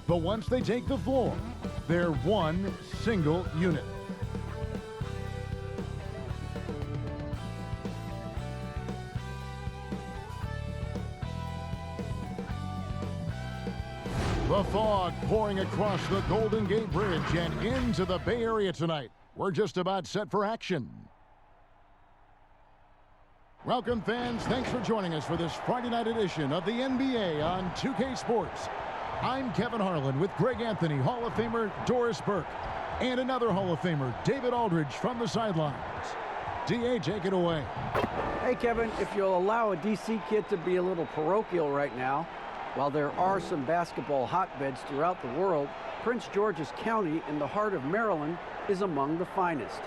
But once they take the floor, they're one single unit. The fog pouring across the Golden Gate Bridge and into the Bay Area tonight. We're just about set for action. Welcome, fans. Thanks for joining us for this Friday night edition of the NBA on 2K Sports. I'm Kevin Harlan with Greg Anthony, Hall of Famer Doris Burke, and another Hall of Famer, David Aldridge, from the sidelines. DA, take it away. Hey, Kevin, if you'll allow a DC kid to be a little parochial right now, while there are some basketball hotbeds throughout the world, Prince George's County in the heart of Maryland is among the finest.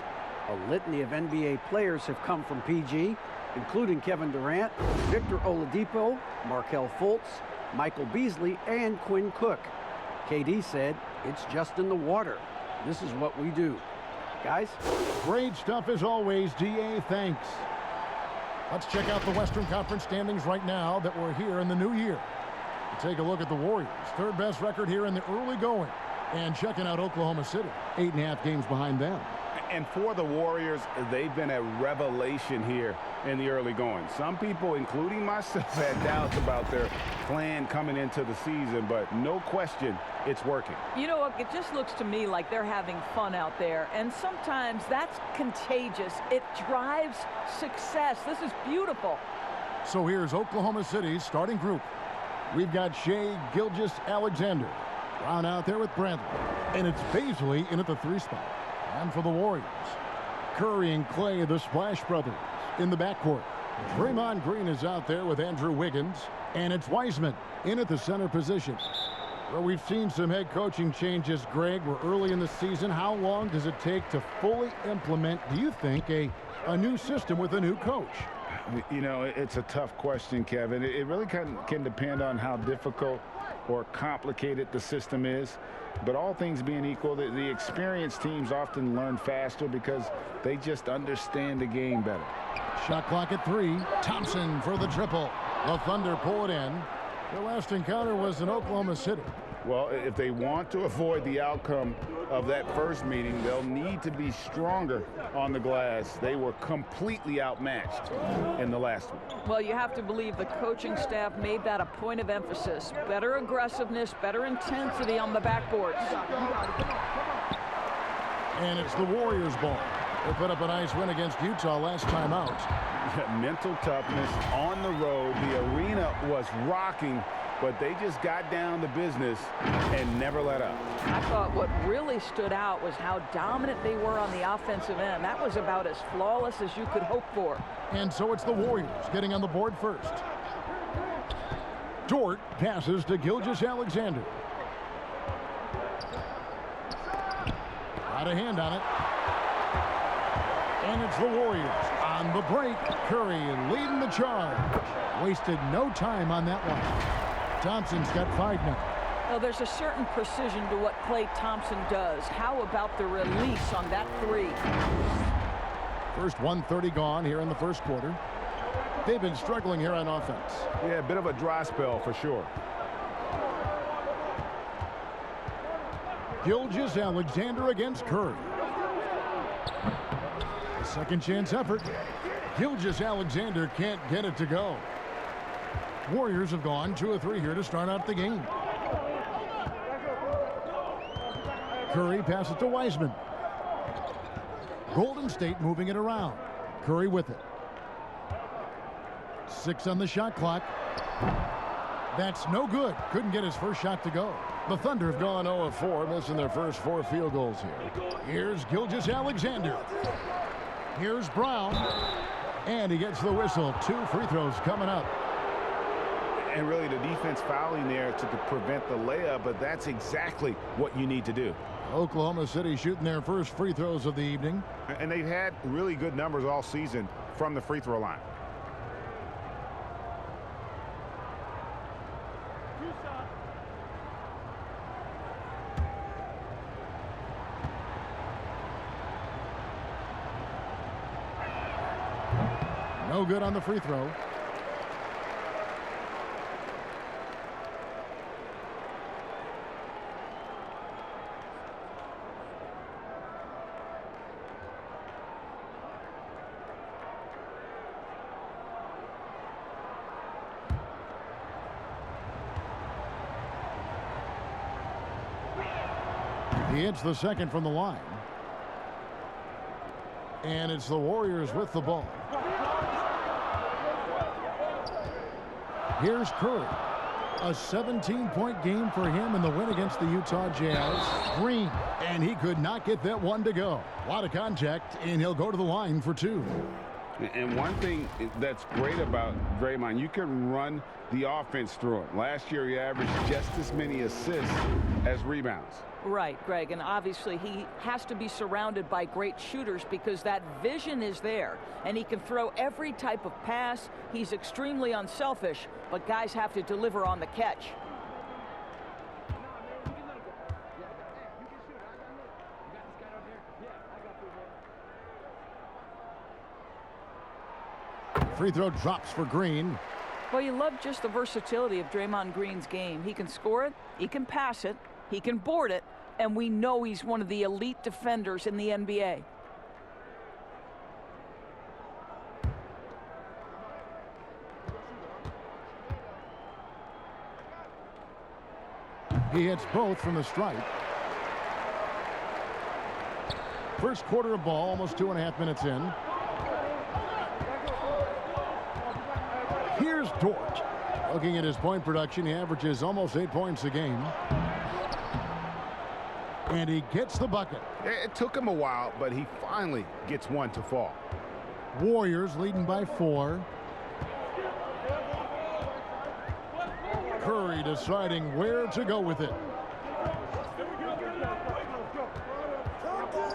A litany of NBA players have come from PG, including Kevin Durant, Victor Oladipo, Markelle Fultz, Michael Beasley, and Quinn Cook. KD said, "It's just in the water. This is what we do." Guys? Great stuff as always, DA. Thanks. Let's check out the Western Conference standings right now that we're here in the new year. Take a look at the Warriors, third best record here in the early going. And checking out Oklahoma City, 8.5 games behind them. And for the Warriors, they've been a revelation here in the early going. Some people, including myself, had doubts about their plan coming into the season, but no question, it's working. You know what, it just looks to me like they're having fun out there, and sometimes that's contagious. It drives success. This is beautiful. So here's Oklahoma City's starting group. We've got Shai Gilgeous-Alexander. Brown out there with Bradley. And it's Beasley in at the 3 spot. And for the Warriors, Curry and Clay, the Splash Brothers, in the backcourt. Draymond Green is out there with Andrew Wiggins. And it's Wiseman in at the center position. Well, we've seen some head coaching changes, Greg. We're early in the season. How long does it take to fully implement, do you think, a new system with a new coach? You know, it's a tough question, Kevin. It really can depend on how difficult or complicated the system is. But all things being equal, the experienced teams often learn faster because they just understand the game better. Shot clock at 3. Thompson for the triple. The Thunder pull it in. Their last encounter was in Oklahoma City. Well, if they want to avoid the outcome of that first meeting, they'll need to be stronger on the glass. They were completely outmatched in the last one. Well, you have to believe the coaching staff made that a point of emphasis. Better aggressiveness, better intensity on the backboards. And it's the Warriors' ball. They put up a nice win against Utah last time out. Mental toughness on the road. The arena was rocking, but they just got down to business and never let up. I thought what really stood out was how dominant they were on the offensive end. That was about as flawless as you could hope for. And so it's the Warriors getting on the board first. Dort passes to Gilgeous-Alexander. Got a hand on it. And it's the Warriors on the break. Curry leading the charge. Wasted no time on that one. Thompson's got 5 now. Well, there's a certain precision to what Klay Thompson does. How about the release on that 3? First 1:30 gone here in the first quarter. They've been struggling here on offense. Yeah, a bit of a dry spell for sure. Gilgeous-Alexander against Curry. A second chance effort. Gilgeous-Alexander can't get it to go. Warriors have gone 2 of 3 here to start out the game. Curry passes to Wiseman. Golden State moving it around. Curry with it. 6 on the shot clock. That's no good. Couldn't get his first shot to go. The Thunder have gone 0 of 4, missing their first 4 field goals here. Here's Gilgeous-Alexander. Here's Brown. And he gets the whistle. 2 free throws coming up. And really the defense fouling there to prevent the layup, but that's exactly what you need to do. Oklahoma City shooting their first free throws of the evening. And they've had really good numbers all season from the free throw line. No good on the free throw. He hits the second from the line. And it's the Warriors with the ball. Here's Curry. A 17-point game for him in the win against the Utah Jazz. Green, and he could not get that one to go. A lot of contact, and he'll go to the line for two. And one thing that's great about Draymond, you can run the offense through him. Last year, he averaged just as many assists as rebounds. Right, Greg, and obviously he has to be surrounded by great shooters because that vision is there, and he can throw every type of pass. He's extremely unselfish, but guys have to deliver on the catch. Free throw drops for Green. Well, you love just the versatility of Draymond Green's game. He can score it, he can pass it, he can board it, and we know he's one of the elite defenders in the NBA. He hits both from the stripe. First quarter of ball, almost 2.5 minutes in. Here's Dort. Looking at his point production, he averages almost 8 points a game. And he gets the bucket. It took him a while, but he finally gets one to fall. Warriors leading by 4. Curry deciding where to go with it.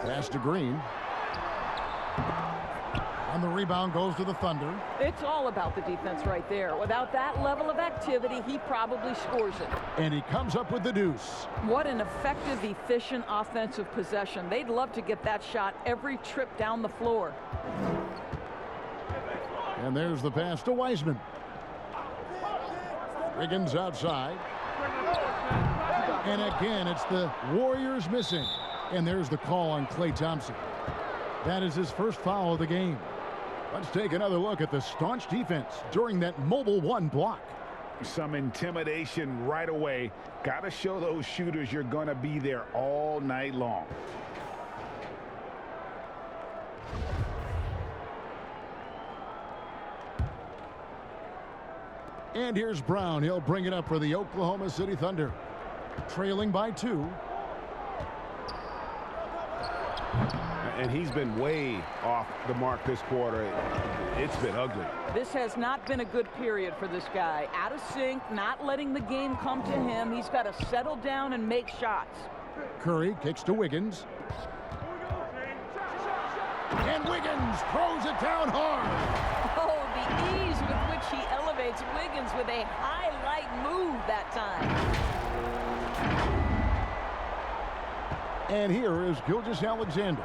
Pass to Green. And the rebound goes to the Thunder. It's all about the defense right there. Without that level of activity, he probably scores it. And he comes up with the deuce. What an effective, efficient offensive possession. They'd love to get that shot every trip down the floor. And there's the pass to Wiseman. Wiggins outside. And again, it's the Warriors missing. And there's the call on Klay Thompson. That is his first foul of the game. Let's take another look at the staunch defense during that mobile one block. Some intimidation right away. Got to show those shooters you're going to be there all night long. And here's Brown. He'll bring it up for the Oklahoma City Thunder. Trailing by 2. And he's been way off the mark this quarter. It's been ugly. This has not been a good period for this guy. Out of sync, not letting the game come to him. He's got to settle down and make shots. Curry kicks to Wiggins. And Wiggins throws it down hard. Oh, the ease with which he elevates Wiggins with a highlight move that time. And here is Gilgeous-Alexander.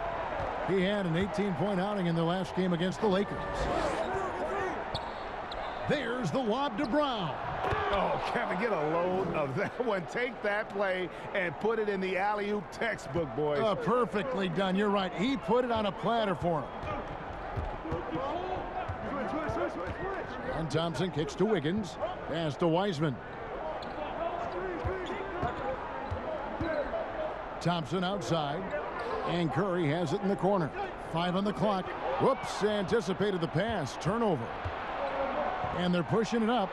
He had an 18-point outing in the last game against the Lakers. There's the lob to Brown. Oh, Kevin, get a load of that one. Take that play and put it in the alley-oop textbook, boys. Perfectly done. You're right. He put it on a platter for him. And Thompson kicks to Wiggins. Pass to Wiseman. Thompson outside. And Curry has it in the corner. 5 on the clock. Whoops, anticipated the pass. Turnover. And they're pushing it up.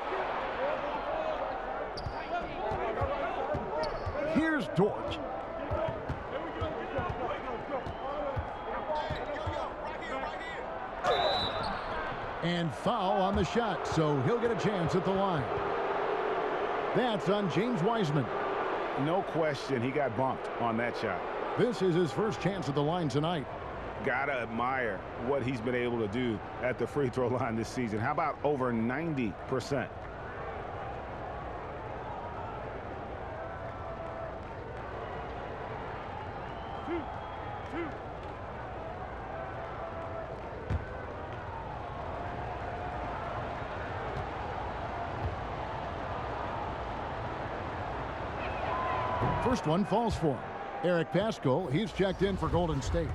Here's Dort. And foul on the shot, so he'll get a chance at the line. That's on James Wiseman. No question, he got bumped on that shot. This is his first chance at the line tonight. Gotta admire what he's been able to do at the free throw line this season. How about over 90%? First one falls for him. Eric Pascal, he's checked in for Golden State.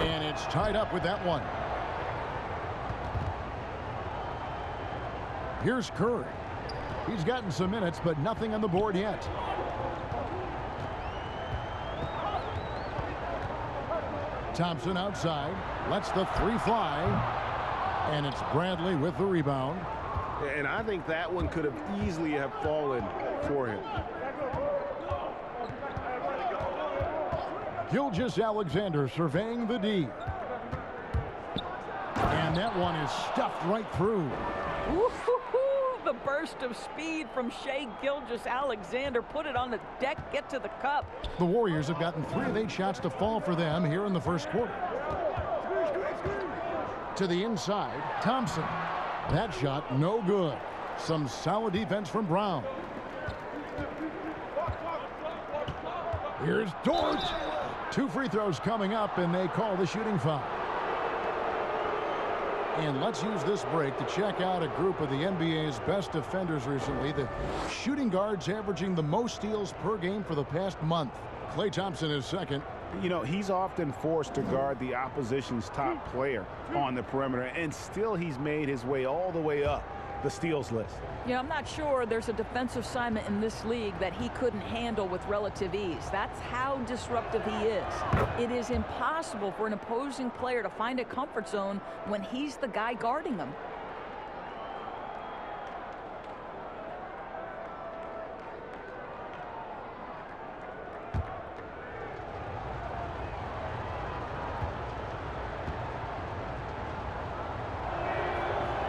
And it's tied up with that one. Here's Curry. He's gotten some minutes, but nothing on the board yet. Thompson outside, lets the three fly, and it's Bradley with the rebound. And I think that one could have easily have fallen for him. Gilgeous-Alexander surveying the D. And that one is stuffed right through. Woo-hoo-hoo! The burst of speed from Shai Gilgeous-Alexander. Put it on the deck, get to the cup. The Warriors have gotten 3 of 8 shots to fall for them here in the first quarter. To the inside, Thompson. That shot, no good. Some solid defense from Brown. Here's Dort. 2 free throws coming up, and they call the shooting foul. And let's use this break to check out a group of the NBA's best defenders recently. The shooting guards averaging the most steals per game for the past month. Klay Thompson is second. You know, he's often forced to guard the opposition's top player on the perimeter, and still he's made his way all the way up the steals list. Yeah, I'm not sure there's a defensive assignment in this league that he couldn't handle with relative ease. That's how disruptive he is. It is impossible for an opposing player to find a comfort zone when he's the guy guarding him.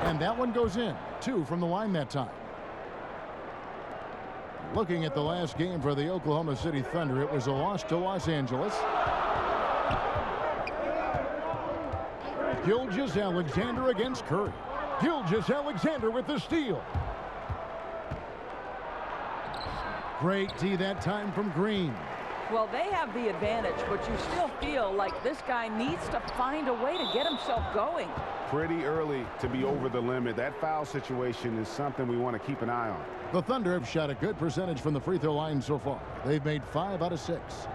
And that one goes in. 2 from the line that time. Looking at the last game for the Oklahoma City Thunder, it was a loss to Los Angeles. Gilgeous-Alexander against Curry. Gilgeous-Alexander with the steal. Great D that time from Green. Well, they have the advantage, but you still feel like this guy needs to find a way to get himself going. Pretty early to be over the limit. That foul situation is something we want to keep an eye on. The Thunder have shot a good percentage from the free throw line so far. They've made 5 out of 6.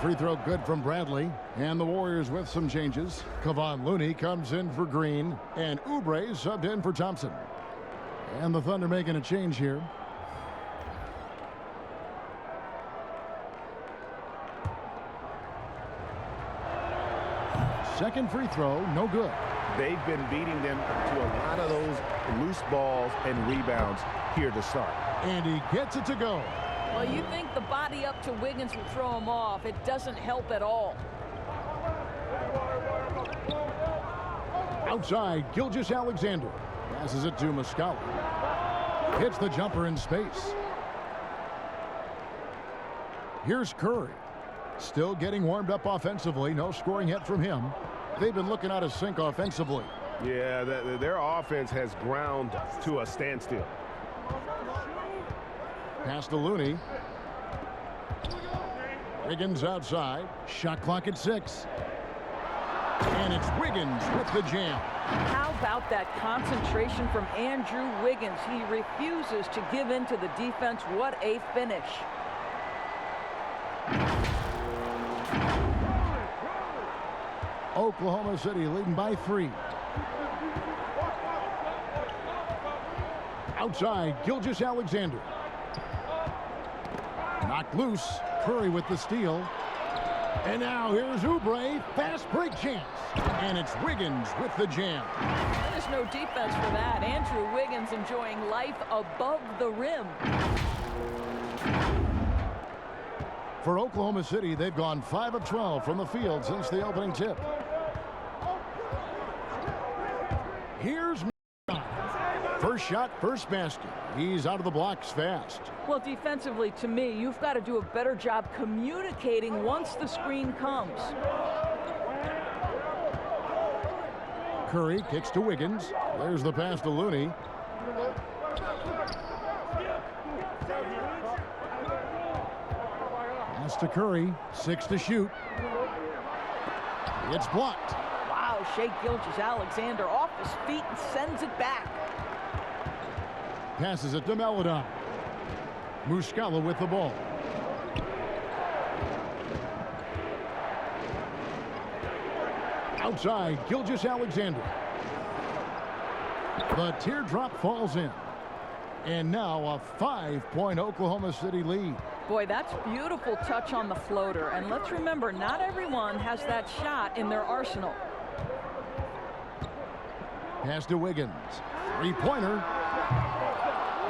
Free throw good from Bradley, and the Warriors with some changes. Kevon Looney comes in for Green, and Oubre subbed in for Thompson. And the Thunder making a change here. Second free throw, no good. They've been beating them to a lot of those loose balls and rebounds here to start. And he gets it to go. Well, you think the body up to Wiggins will throw him off. It doesn't help at all. Outside, Gilgeous-Alexander passes it to Muscala. Hits the jumper in space. Here's Curry. Still getting warmed up offensively. No scoring yet from him. They've been looking out of sync offensively. Yeah, their offense has ground to a standstill. Pass to Looney. Wiggins outside. Shot clock at 6. And it's Wiggins with the jam. How about that concentration from Andrew Wiggins? He refuses to give in to the defense. What a finish. Oklahoma City leading by 3. Outside, Gilgeous-Alexander. Knocked loose. Curry with the steal. And now here's Oubre. Fast break chance. And it's Wiggins with the jam. There's no defense for that. Andrew Wiggins enjoying life above the rim. For Oklahoma City, they've gone 5 of 12 from the field since the opening tip. Here's first shot, first basket. He's out of the blocks fast. Well, defensively, to me, you've got to do a better job communicating once the screen comes. Curry kicks to Wiggins. There's the pass to Looney. Pass to Curry. 6 to shoot. It's blocked. Wow, Shea Gilgeous-Alexander off his feet and sends it back. Passes it to Meladon. Muscala with the ball. Outside, Gilgeous-Alexander. The teardrop falls in. And now a 5-point Oklahoma City lead. Boy, that's beautiful touch on the floater. And let's remember, not everyone has that shot in their arsenal. Pass to Wiggins. Three-pointer.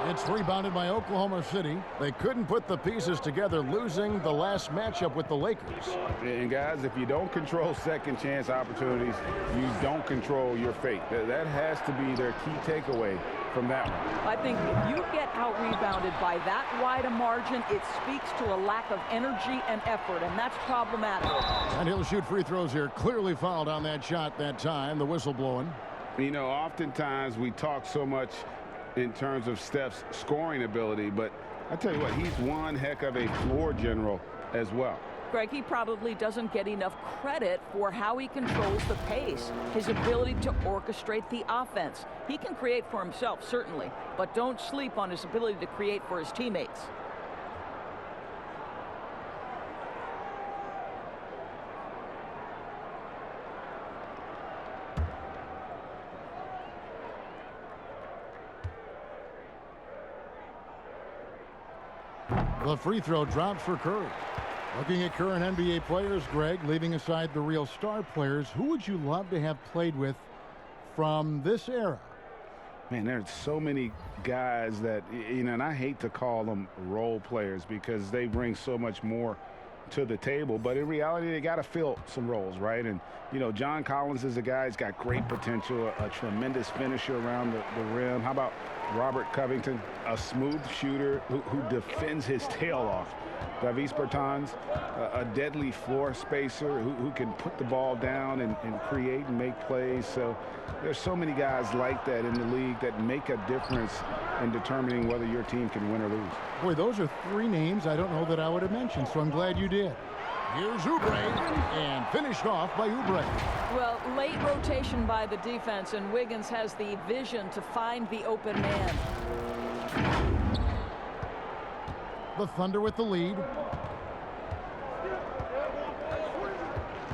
It's rebounded by Oklahoma City. They couldn't put the pieces together, losing the last matchup with the Lakers. And guys, if you don't control second chance opportunities, you don't control your fate. That has to be their key takeaway from that one. I think if you get out-rebounded by that wide a margin, it speaks to a lack of energy and effort, and that's problematic. And he'll shoot free throws here. Clearly fouled on that shot that time. The whistle blowing. You know, oftentimes we talk so much in terms of Steph's scoring ability, but I tell you what, he's one heck of a floor general as well. Greg, he probably doesn't get enough credit for how he controls the pace, his ability to orchestrate the offense. He can create for himself, certainly, but don't sleep on his ability to create for his teammates. The free throw drops for Curry. Looking at current NBA players, Greg, leaving aside the real star players, who would you love to have played with from this era? Man, there's so many guys that, you know, and I hate to call them role players because they bring so much more to the table, but in reality, they got to fill some roles, right? And, you know, John Collins is a guy who's got great potential, a tremendous finisher around the rim. How about Robert Covington, a smooth shooter who defends his tail off? Davis Bertans, a deadly floor spacer who can put the ball down and create and make plays. So there's so many guys like that in the league that make a difference in determining whether your team can win or lose. Boy, those are three names I don't know that I would have mentioned, so I'm glad you did. Here's Oubre, and finished off by Oubre. Well, late rotation by the defense, and Wiggins has the vision to find the open man. The Thunder with the lead.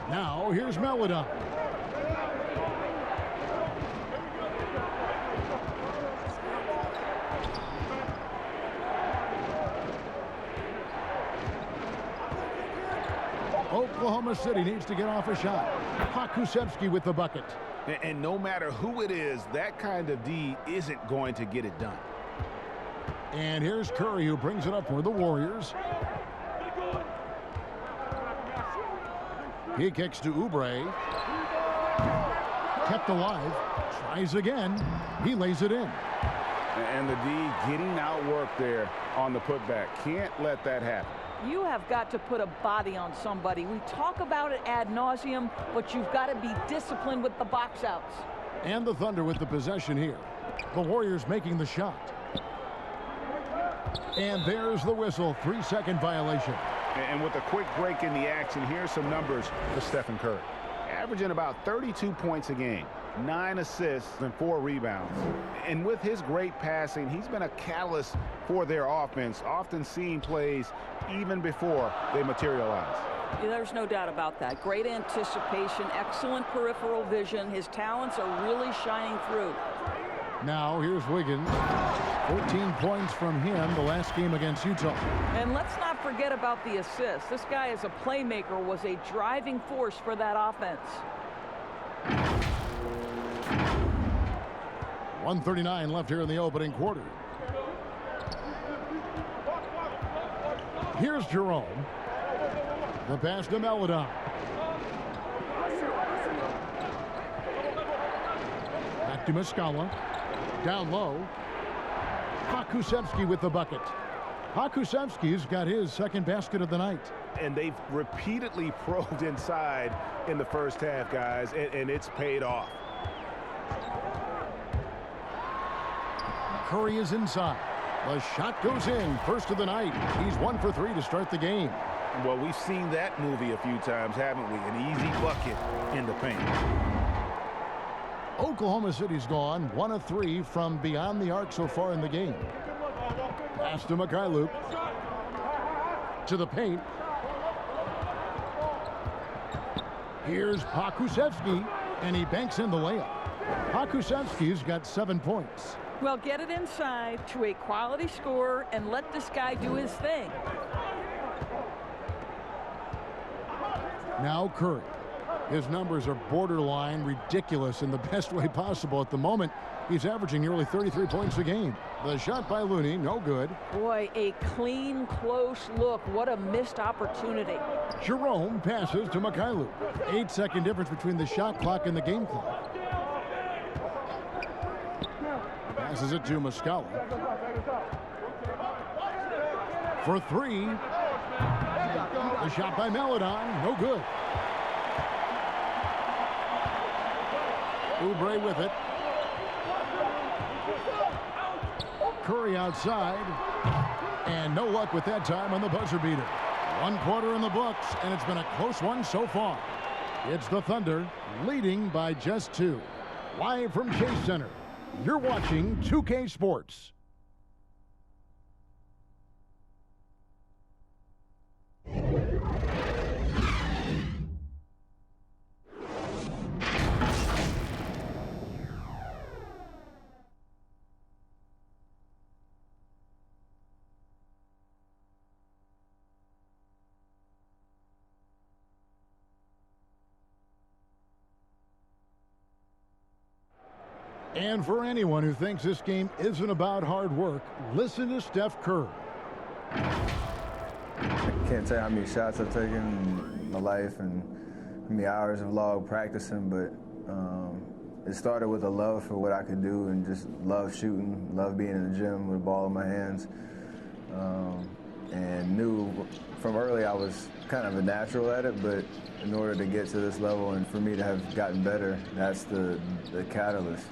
Now, here's Meladon. Oklahoma City needs to get off a shot. Hakusevsky with the bucket. And no matter who it is, that kind of D isn't going to get it done. And here's Curry, who brings it up for the Warriors. He kicks to Oubre. Kept alive. Tries again. He lays it in. And the D getting outworked there on the putback. Can't let that happen. You have got to put a body on somebody. We talk about it ad nauseum, but you've got to be disciplined with the box outs. And the Thunder with the possession here. The Warriors making the shot. And there's the whistle. 3-second violation. And with a quick break in the action, here's some numbers for Stephen Curry. Averaging about 32 points a game, 9 assists and 4 rebounds. And with his great passing, he's been a catalyst for their offense, often seeing plays even before they materialize. Yeah, there's no doubt about that. Great anticipation, excellent peripheral vision. His talents are really shining through. Now here's Wiggins. 14 points from him the last game against Utah. And let's not forget about the assists. This guy as a playmaker was a driving force for that offense. 1:39 left here in the opening quarter. Here's Jerome. The pass to Meladon. Back to Muscala. Down low. Hakusevsky with the bucket. Hakusevsky's got his second basket of the night. And they've repeatedly probed inside in the first half, guys, and it's paid off. Curry is inside. The shot goes in. First of the night. He's 1 for 3 to start the game. Well, we've seen that movie a few times, haven't we? An easy bucket in the paint. Oklahoma City's gone 1 of 3 from beyond the arc so far in the game. Pass to Mikhailuk. To the paint. Here's Pokusevski, and he banks in the layup. Pokusevski's got 7 points. Well, get it inside to a quality scorer and let this guy do his thing. Now Curry. His numbers are borderline ridiculous in the best way possible at the moment. He's averaging nearly 33 points a game. The shot by Looney, no good. Boy, a clean, close look. What a missed opportunity. Jerome passes to Mikhailuk. 8-second difference between the shot clock and the game clock. Passes it to Muscala. For 3. The shot by Maledon, no good. Oubre with it. Curry outside. And no luck with that time on the buzzer beater. 1 quarter in the books, and it's been a close one so far. It's the Thunder leading by just 2. Live from Chase Center, you're watching 2K Sports. And for anyone who thinks this game isn't about hard work, listen to Steph Curry. I can't tell you how many shots I've taken in my life and how many hours of log practicing, but it started with a love for what I could do and just love shooting, love being in the gym with a ball in my hands, and knew from early I was kind of a natural at it, but in order to get to this level and for me to have gotten better, that's the catalyst.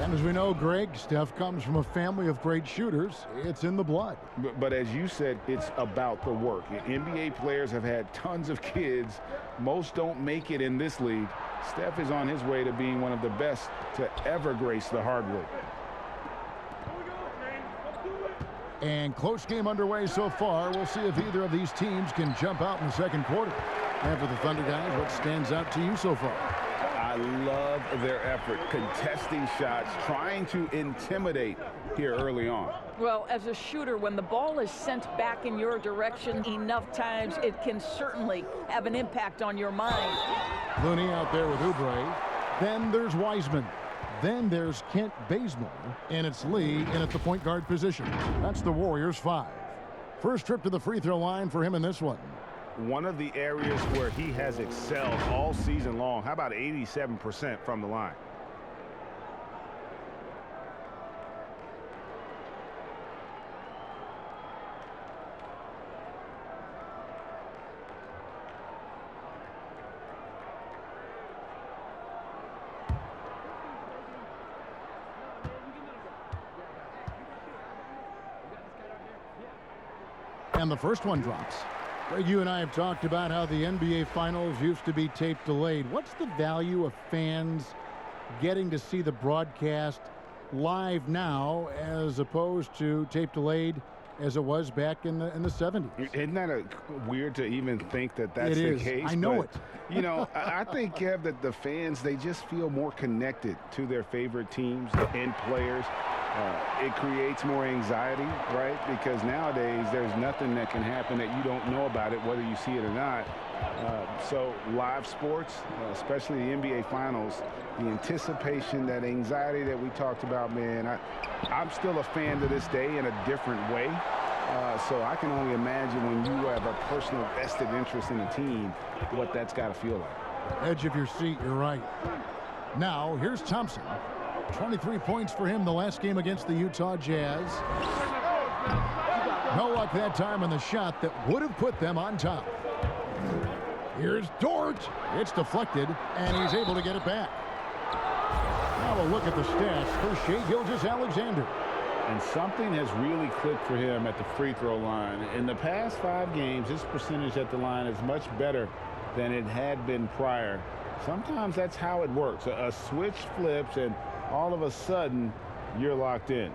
And as we know, Greg, Steph comes from a family of great shooters. It's in the blood. But as you said, it's about the work. NBA players have had tons of kids. Most don't make it in this league. Steph is on his way to being one of the best to ever grace the hardwood. And close game underway so far. We'll see if either of these teams can jump out in the second quarter. And for the Thunder guys, what stands out to you so far? I love their effort, contesting shots, trying to intimidate here early on. Well, as a shooter, when the ball is sent back in your direction enough times, it can certainly have an impact on your mind. Looney out there with Oubre. Then there's Wiseman. Then there's Kent Bazemore. And it's Lee in at the point guard position. That's the Warriors' 5. First trip to the free throw line for him in this one. One of the areas where he has excelled all season long. How about 87% from the line? And the first one drops. Greg, you and I have talked about how the NBA Finals used to be tape delayed. What's the value of fans getting to see the broadcast live now as opposed to tape delayed as it was back in the 70s? Isn't that weird to even think that that's the case? I know it. You know, I think, Kev, that the fans, they just feel more connected to their favorite teams and players. It creates more anxiety, right? Because nowadays there's nothing that can happen that you don't know about it, whether you see it or not. So live sports, especially the NBA Finals, the anticipation, that anxiety that we talked about, man, I'm still a fan to this day in a different way. So I can only imagine when you have a personal vested interest in a team, what that's got to feel like. Edge of your seat, you're right. Now, here's Thompson. 23 points for him the last game against the Utah Jazz. No luck that time on the shot that would have put them on top. Here's Dort. It's deflected, and he's able to get it back. Now a look at the stats for Shai Gilgeous-Alexander. And something has really clicked for him at the free throw line. In the past 5 games, his percentage at the line is much better than it had been prior. Sometimes that's how it works. A switch flips, and all of a sudden, you're locked in.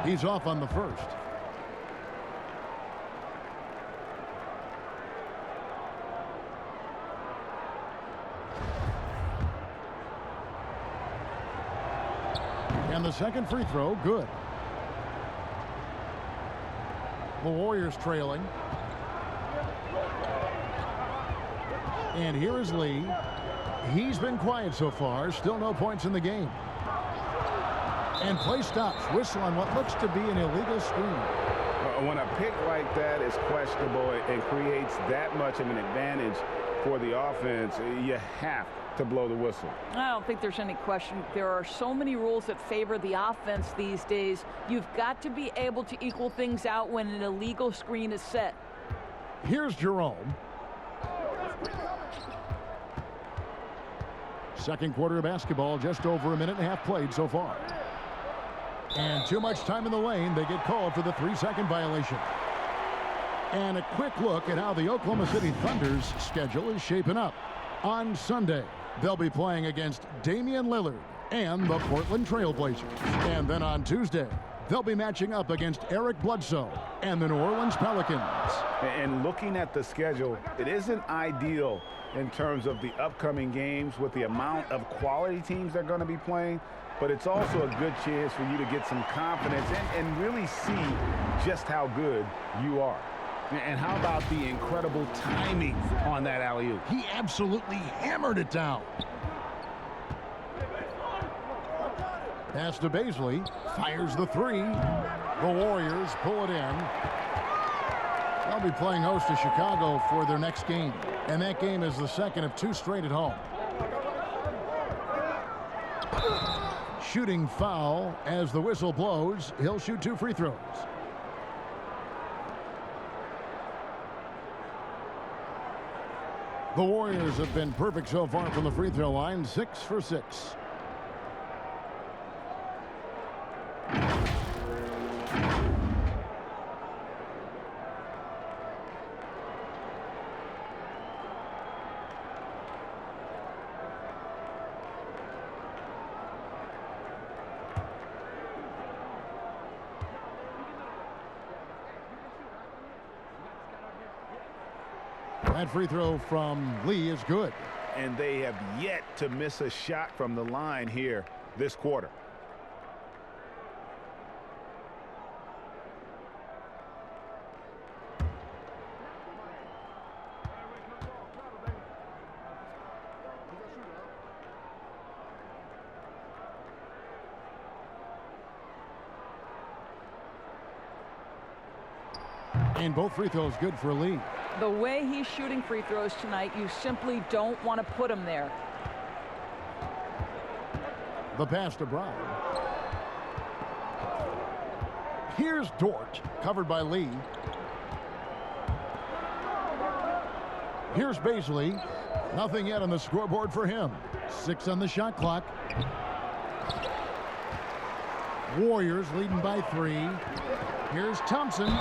He's off on the first. And the second free throw, good. The Warriors trailing. And here is Lee. He's been quiet so far. Still no points in the game. And play stops. Whistle on what looks to be an illegal screen. When a pick like that is questionable and creates that much of an advantage for the offense, you have to blow the whistle. I don't think there's any question. There are so many rules that favor the offense these days. You've got to be able to equal things out when an illegal screen is set. Here's Jerome. Second quarter of basketball, just over a minute and a half played so far. And too much time in the lane. They get called for the 3-second violation. And a quick look at how the Oklahoma City Thunder's schedule is shaping up. On Sunday, they'll be playing against Damian Lillard and the Portland Trail Blazers. And then on Tuesday, they'll be matching up against Eric Bledsoe and the New Orleans Pelicans. And looking at the schedule, it isn't ideal in terms of the upcoming games with the amount of quality teams they're going to be playing. But it's also a good chance for you to get some confidence and really see just how good you are. And how about the incredible timing on that alley-oop? He absolutely hammered it down. Pass to Baisley. Fires the 3. The Warriors pull it in. They'll be playing host to Chicago for their next game. And that game is the second of 2 straight at home. Shooting foul as the whistle blows. He'll shoot 2 free throws. The Warriors have been perfect so far from the free throw line, 6 for 6. That free throw from Lee is good. And they have yet to miss a shot from the line here this quarter. And both free throws good for Lee. The way he's shooting free throws tonight, you simply don't want to put him there. The pass to Brown. Here's Dort, covered by Lee. Here's Baisley. Nothing yet on the scoreboard for him. 6 on the shot clock. Warriors leading by 3. Here's Thompson.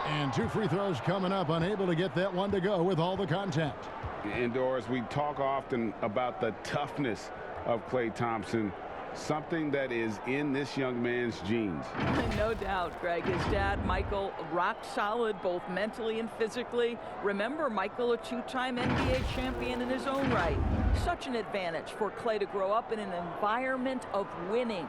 And 2 free throws coming up, unable to get that one to go with all the contact. And Doris, we talk often about the toughness of Klay Thompson, something that is in this young man's genes. No doubt, Greg. His dad, Michael, rock solid both mentally and physically. Remember, Michael, a 2-time NBA champion in his own right. Such an advantage for Klay to grow up in an environment of winning.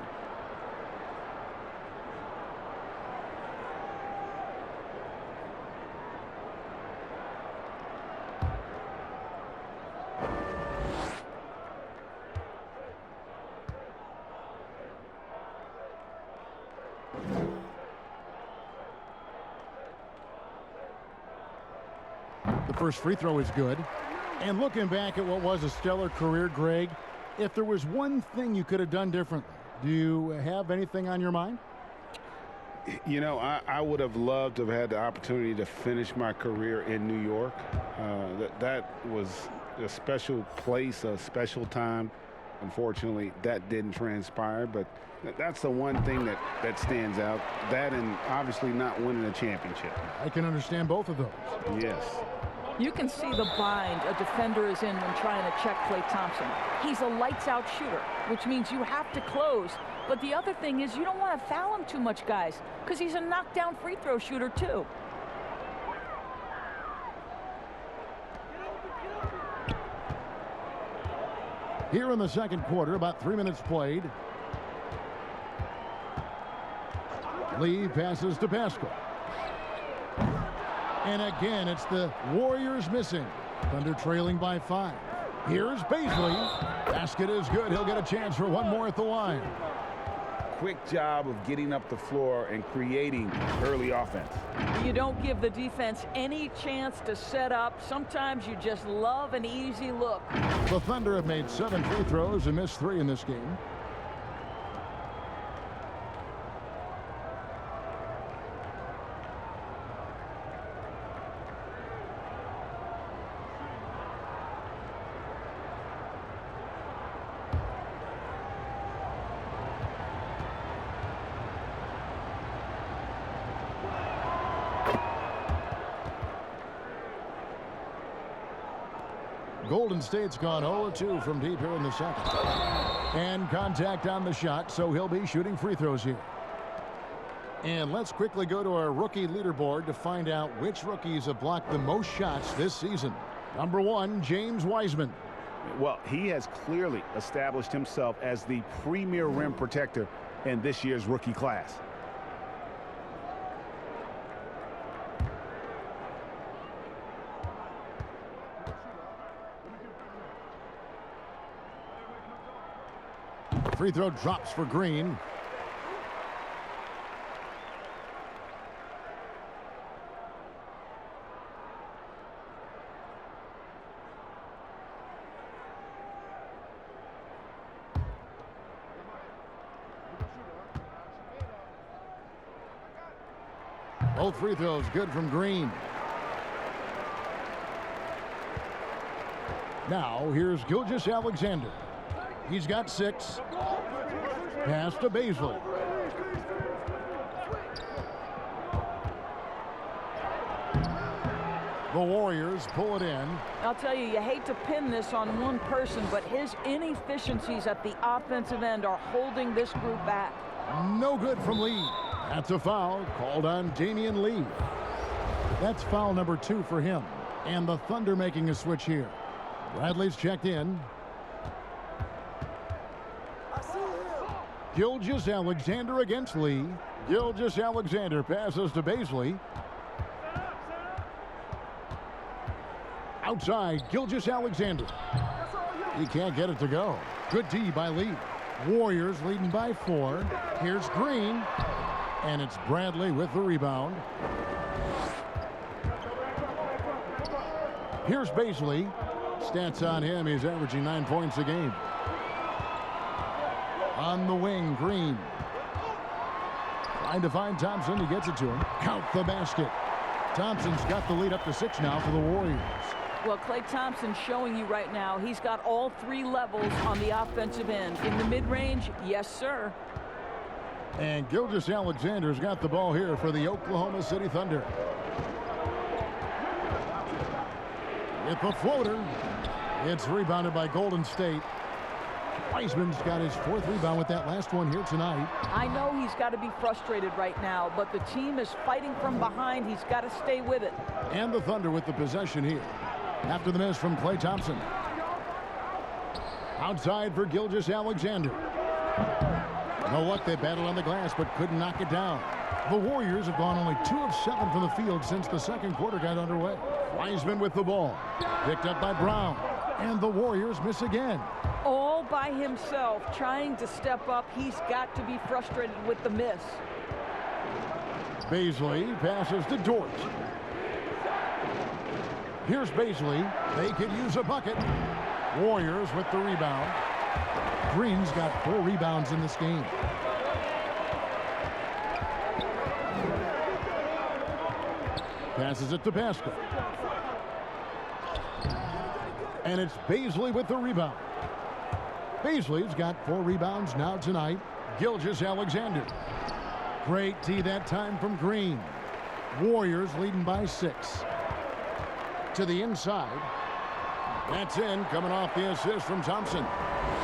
The first free throw is good. And looking back at what was a stellar career, Greg, if there was one thing you could have done differently, do you have anything on your mind? You know, I would have loved to have had the opportunity to finish my career in New York. That was a special place, a special time. Unfortunately, that didn't transpire, but that's the one thing that stands out. That and obviously not winning a championship. I can understand both of those. Yes. You can see the bind a defender is in when trying to check Klay Thompson. He's a lights-out shooter, which means you have to close. But the other thing is you don't want to foul him too much, guys, because he's a knockdown free throw shooter, too. Here in the second quarter, about 3 minutes played. Lee passes to Pascal. And again, it's the Warriors missing. Thunder trailing by 5. Here's Bazley. Basket is good. He'll get a chance for one more at the line. Quick job of getting up the floor and creating early offense. You don't give the defense any chance to set up. Sometimes you just love an easy look. The Thunder have made 7 free throws and missed 3 in this game. Golden State's gone 0-2 from deep here in the second. And contact on the shot, so he'll be shooting free throws here. And let's quickly go to our rookie leaderboard to find out which rookies have blocked the most shots this season. Number 1, James Wiseman. Well, he has clearly established himself as the premier rim protector in this year's rookie class. Free throw drops for Green. Both free throws good from Green. Now here's Gilgeous-Alexander. He's got 6. Pass to Bazley. The Warriors pull it in. I'll tell you, you hate to pin this on one person, but his inefficiencies at the offensive end are holding this group back. No good from Lee. That's a foul called on Damian Lee. That's foul number 2 for him. And the Thunder making a switch here. Bradley's checked in. Gilgeous-Alexander against Lee. Gilgeous-Alexander passes to Bazley. Outside, Gilgeous-Alexander. He can't get it to go. Good D by Lee. Warriors leading by 4. Here's Green. And it's Bradley with the rebound. Here's Bazley. Stats on him, he's averaging 9 points a game. On the wing, Green. Trying to find Thompson. He gets it to him. Count the basket. Thompson's got the lead up to 6 now for the Warriors. Well, Klay Thompson's showing you right now he's got all 3 levels on the offensive end. In the mid-range, yes, sir. And Gilgeous-Alexander's got the ball here for the Oklahoma City Thunder. With the floater. It's rebounded by Golden State. Wiseman's got his 4th rebound with that last one here tonight. I know he's got to be frustrated right now, but the team is fighting from behind. He's got to stay with it. And the Thunder with the possession here. After the miss from Klay Thompson. Outside for Gilgeous-Alexander. You know what? They battled on the glass but couldn't knock it down. The Warriors have gone only 2 of 7 from the field since the second quarter got underway. Wiseman with the ball. Picked up by Brown. And the Warriors miss again. All by himself, trying to step up. He's got to be frustrated with the miss. Bazley passes to Dort. Here's Bazley. They could use a bucket. Warriors with the rebound. Green's got 4 rebounds in this game. Passes it to Pascal. And it's Baisley with the rebound. Baisley's got 4 rebounds now tonight. Gilgeous-Alexander. Great tee that time from Green. Warriors leading by 6. To the inside. That's in, coming off the assist from Thompson.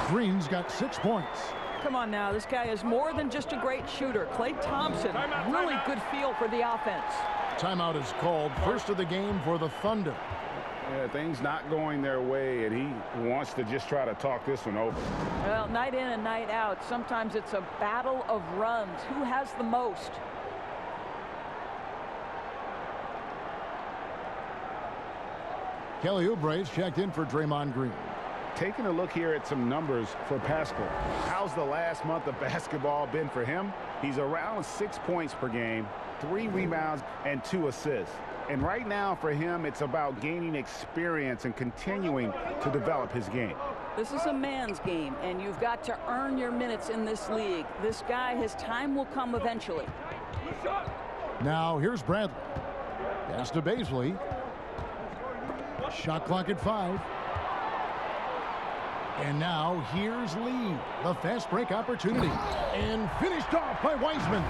Green's got 6 points. Come on now, this guy is more than just a great shooter. Klay Thompson, really good feel for the offense. Timeout is called. First of the game for the Thunder. Yeah, things not going their way, and he wants to just try to talk this one over. Well, night in and night out, sometimes it's a battle of runs. Who has the most? Kelly Oubre's checked in for Draymond Green. Taking a look here at some numbers for Pascal. How's the last month of basketball been for him? He's around 6 points per game, 3 rebounds, and 2 assists. And right now for him, it's about gaining experience and continuing to develop his game. This is a man's game, and you've got to earn your minutes in this league. This guy, his time will come eventually. Now here's Bradley. Pass to Baisley. Shot clock at 5. And now here's Lee. The fast break opportunity. And finished off by Wiseman.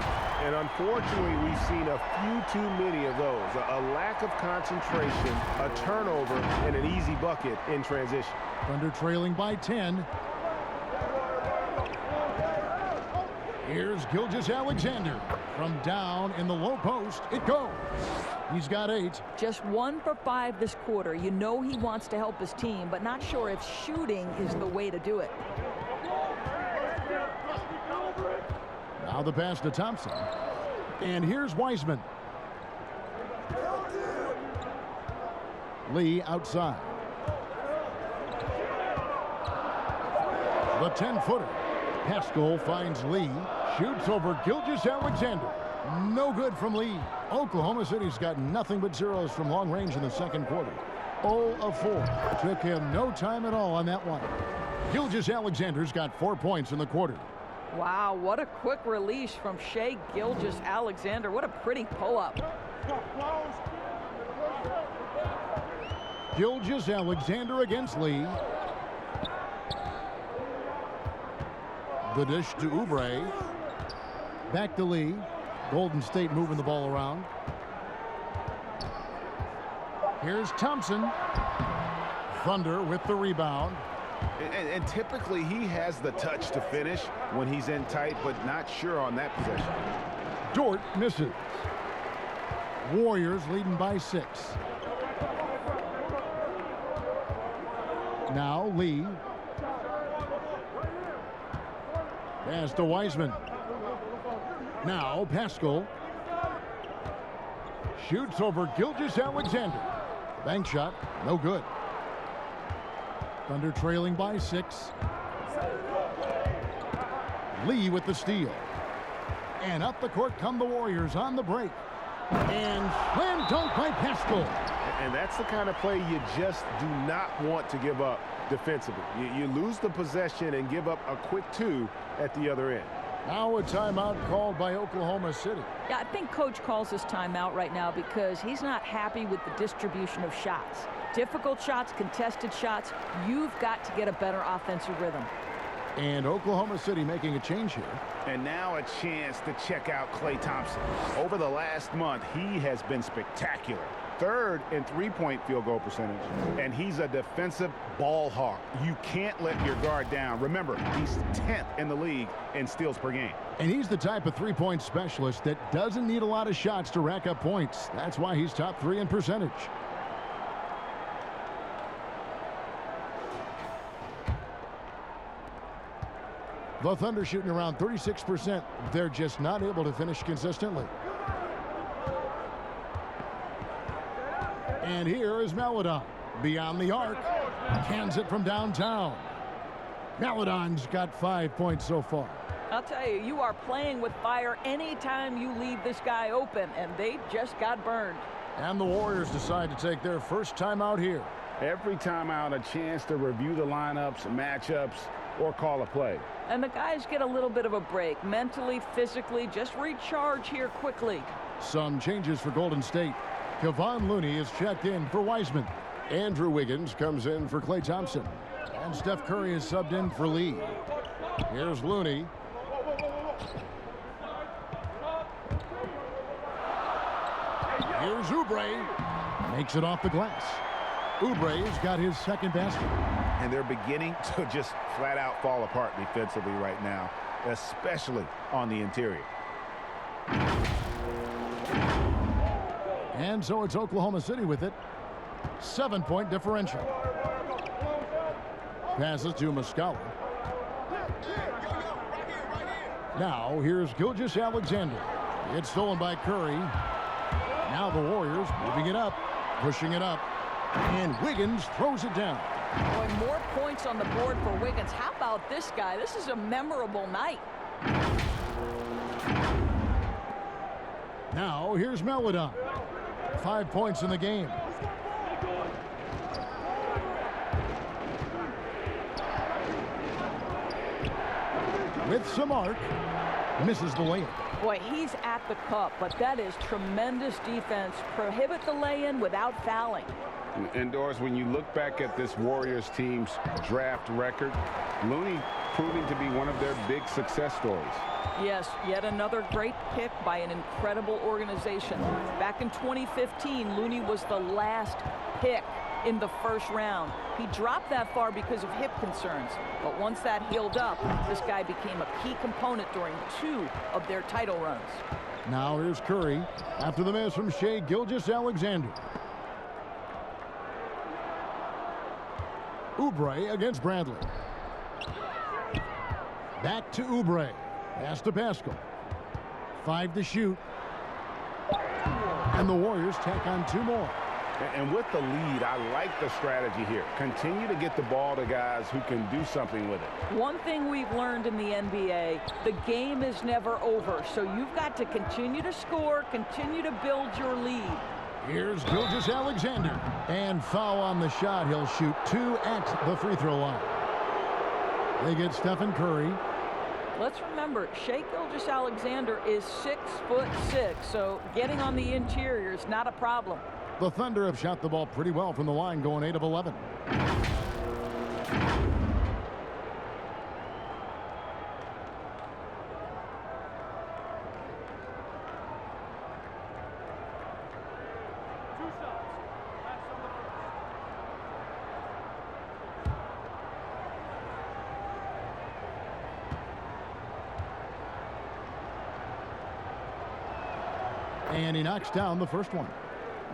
And unfortunately, we've seen a few too many of those. A lack of concentration, a turnover, and an easy bucket in transition. Thunder trailing by 10. Here's Gilgeous-Alexander. From down in the low post, it goes. He's got 8. Just 1 for 5 this quarter. You know he wants to help his team, but not sure if shooting is the way to do it. Now the pass to Thompson. And here's Wiseman. Lee outside. The 10-footer. Pascal finds Lee. Shoots over Gilgeous-Alexander. No good from Lee. Oklahoma City's got nothing but zeros from long range in the second quarter. 0 of 4. Took him no time at all on that one. Gilgeous-Alexander's got 4 points in the quarter. Wow, what a quick release from Shai Gilgeous-Alexander. What a pretty pull-up. Gilgeous-Alexander against Lee. The dish to Oubre. Back to Lee. Golden State moving the ball around. Here's Thompson. Thunder with the rebound. And typically he has the touch to finish when he's in tight, but not sure on that possession. Dort misses. Warriors leading by 6. Now Lee. Pass to Wiseman. Now Pascal. Shoots over Gilgeous-Alexander. Bank shot, no good. Thunder trailing by 6. Lee with the steal. And up the court come the Warriors on the break. And slam dunk by Pascal. And that's the kind of play you just do not want to give up defensively. You lose the possession and give up a quick 2 at the other end. Now a timeout called by Oklahoma City. Yeah, I think Coach calls this timeout right now because he's not happy with the distribution of shots. Difficult shots, contested shots. You've got to get a better offensive rhythm. And Oklahoma City making a change here. And now a chance to check out Klay Thompson. Over the last month, he has been spectacular. 3rd in 3-point field goal percentage. And he's a defensive ball hawk. You can't let your guard down. Remember, he's 10th in the league in steals per game. And he's the type of 3-point specialist that doesn't need a lot of shots to rack up points. That's why he's top 3 in percentage. The Thunder shooting around 36%. They're just not able to finish consistently. And here is Maledon. Beyond the arc. Cans it from downtown. Maledon's got 5 points so far. I'll tell you, you are playing with fire anytime you leave this guy open, and they just got burned. And the Warriors decide to take their first timeout here. Every timeout, a chance to review the lineups, matchups, or call a play. And the guys get a little bit of a break, mentally, physically, just recharge here quickly. Some changes for Golden State. Kevon Looney is checked in for Wiseman. Andrew Wiggins comes in for Klay Thompson. And Steph Curry is subbed in for Lee. Here's Looney. Here's Oubre. Makes it off the glass. Oubre's got his second basket. And they're beginning to just flat out fall apart defensively right now, especially on the interior. And so it's Oklahoma City with it. 7-point differential. Passes to Muscala. Now here's Gilgeous-Alexander. It's stolen by Curry. Now the Warriors moving it up, pushing it up. And Wiggins throws it down. Boy, more points on the board for Wiggins. How about this guy? This is a memorable night. Now here's Melodon. 5 points in the game. With some arc, misses the layup. Boy, he's at the cup, but that is tremendous defense. Prohibit the lay-in without fouling. And Doris, when you look back at this Warriors team's draft record, Looney proving to be one of their big success stories. Yes, yet another great pick by an incredible organization. Back in 2015, Looney was the last pick in the first round. He dropped that far because of hip concerns, but once that healed up, this guy became a key component during 2 of their title runs. Now here's Curry after the miss from Shai Gilgeous-Alexander. Oubre against Bradley. Back to Oubre. Pass to Pascal. 5 to shoot. And the Warriors tack on 2 more. And with the lead, I like the strategy here. Continue to get the ball to guys who can do something with it. One thing we've learned in the NBA, the game is never over. So you've got to continue to score, continue to build your lead. Here's Gilgeous-Alexander. And foul on the shot. He'll shoot 2 at the free throw line. They get Stephen Curry. Let's remember, Shai Gilgeous-Alexander is 6'6", so getting on the interior is not a problem. The Thunder have shot the ball pretty well from the line, going 8 of 11. And he knocks down the first one.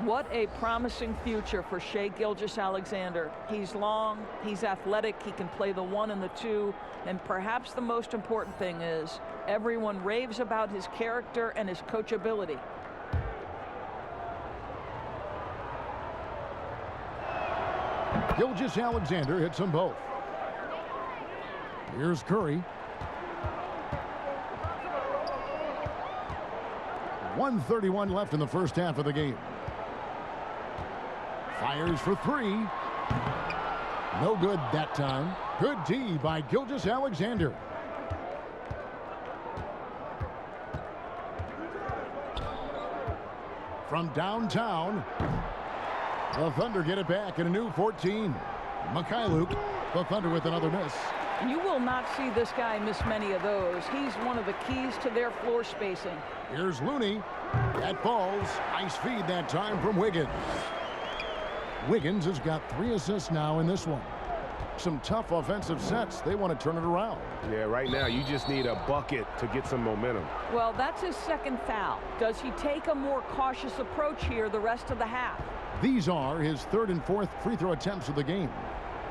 What a promising future for Shai Gilgeous-Alexander. He's long, he's athletic, he can play the 1 and the 2, and perhaps the most important thing is everyone raves about his character and his coachability. Gilgeous-Alexander hits them both. Here's Curry. 1:31 left in the first half of the game. Fires for 3. No good that time. Good D by Gilgeous-Alexander. From downtown, the Thunder get it back in a new 14. Mikhailuk, the Thunder with another miss. You will not see this guy miss many of those. He's one of the keys to their floor spacing. Here's Looney. That falls. Nice feed that time from Wiggins. Wiggins has got 3 assists now in this one. Some tough offensive sets. They want to turn it around. Yeah, right now you just need a bucket to get some momentum. Well, that's his second foul. Does he take a more cautious approach here the rest of the half? These are his 3rd and 4th free throw attempts of the game.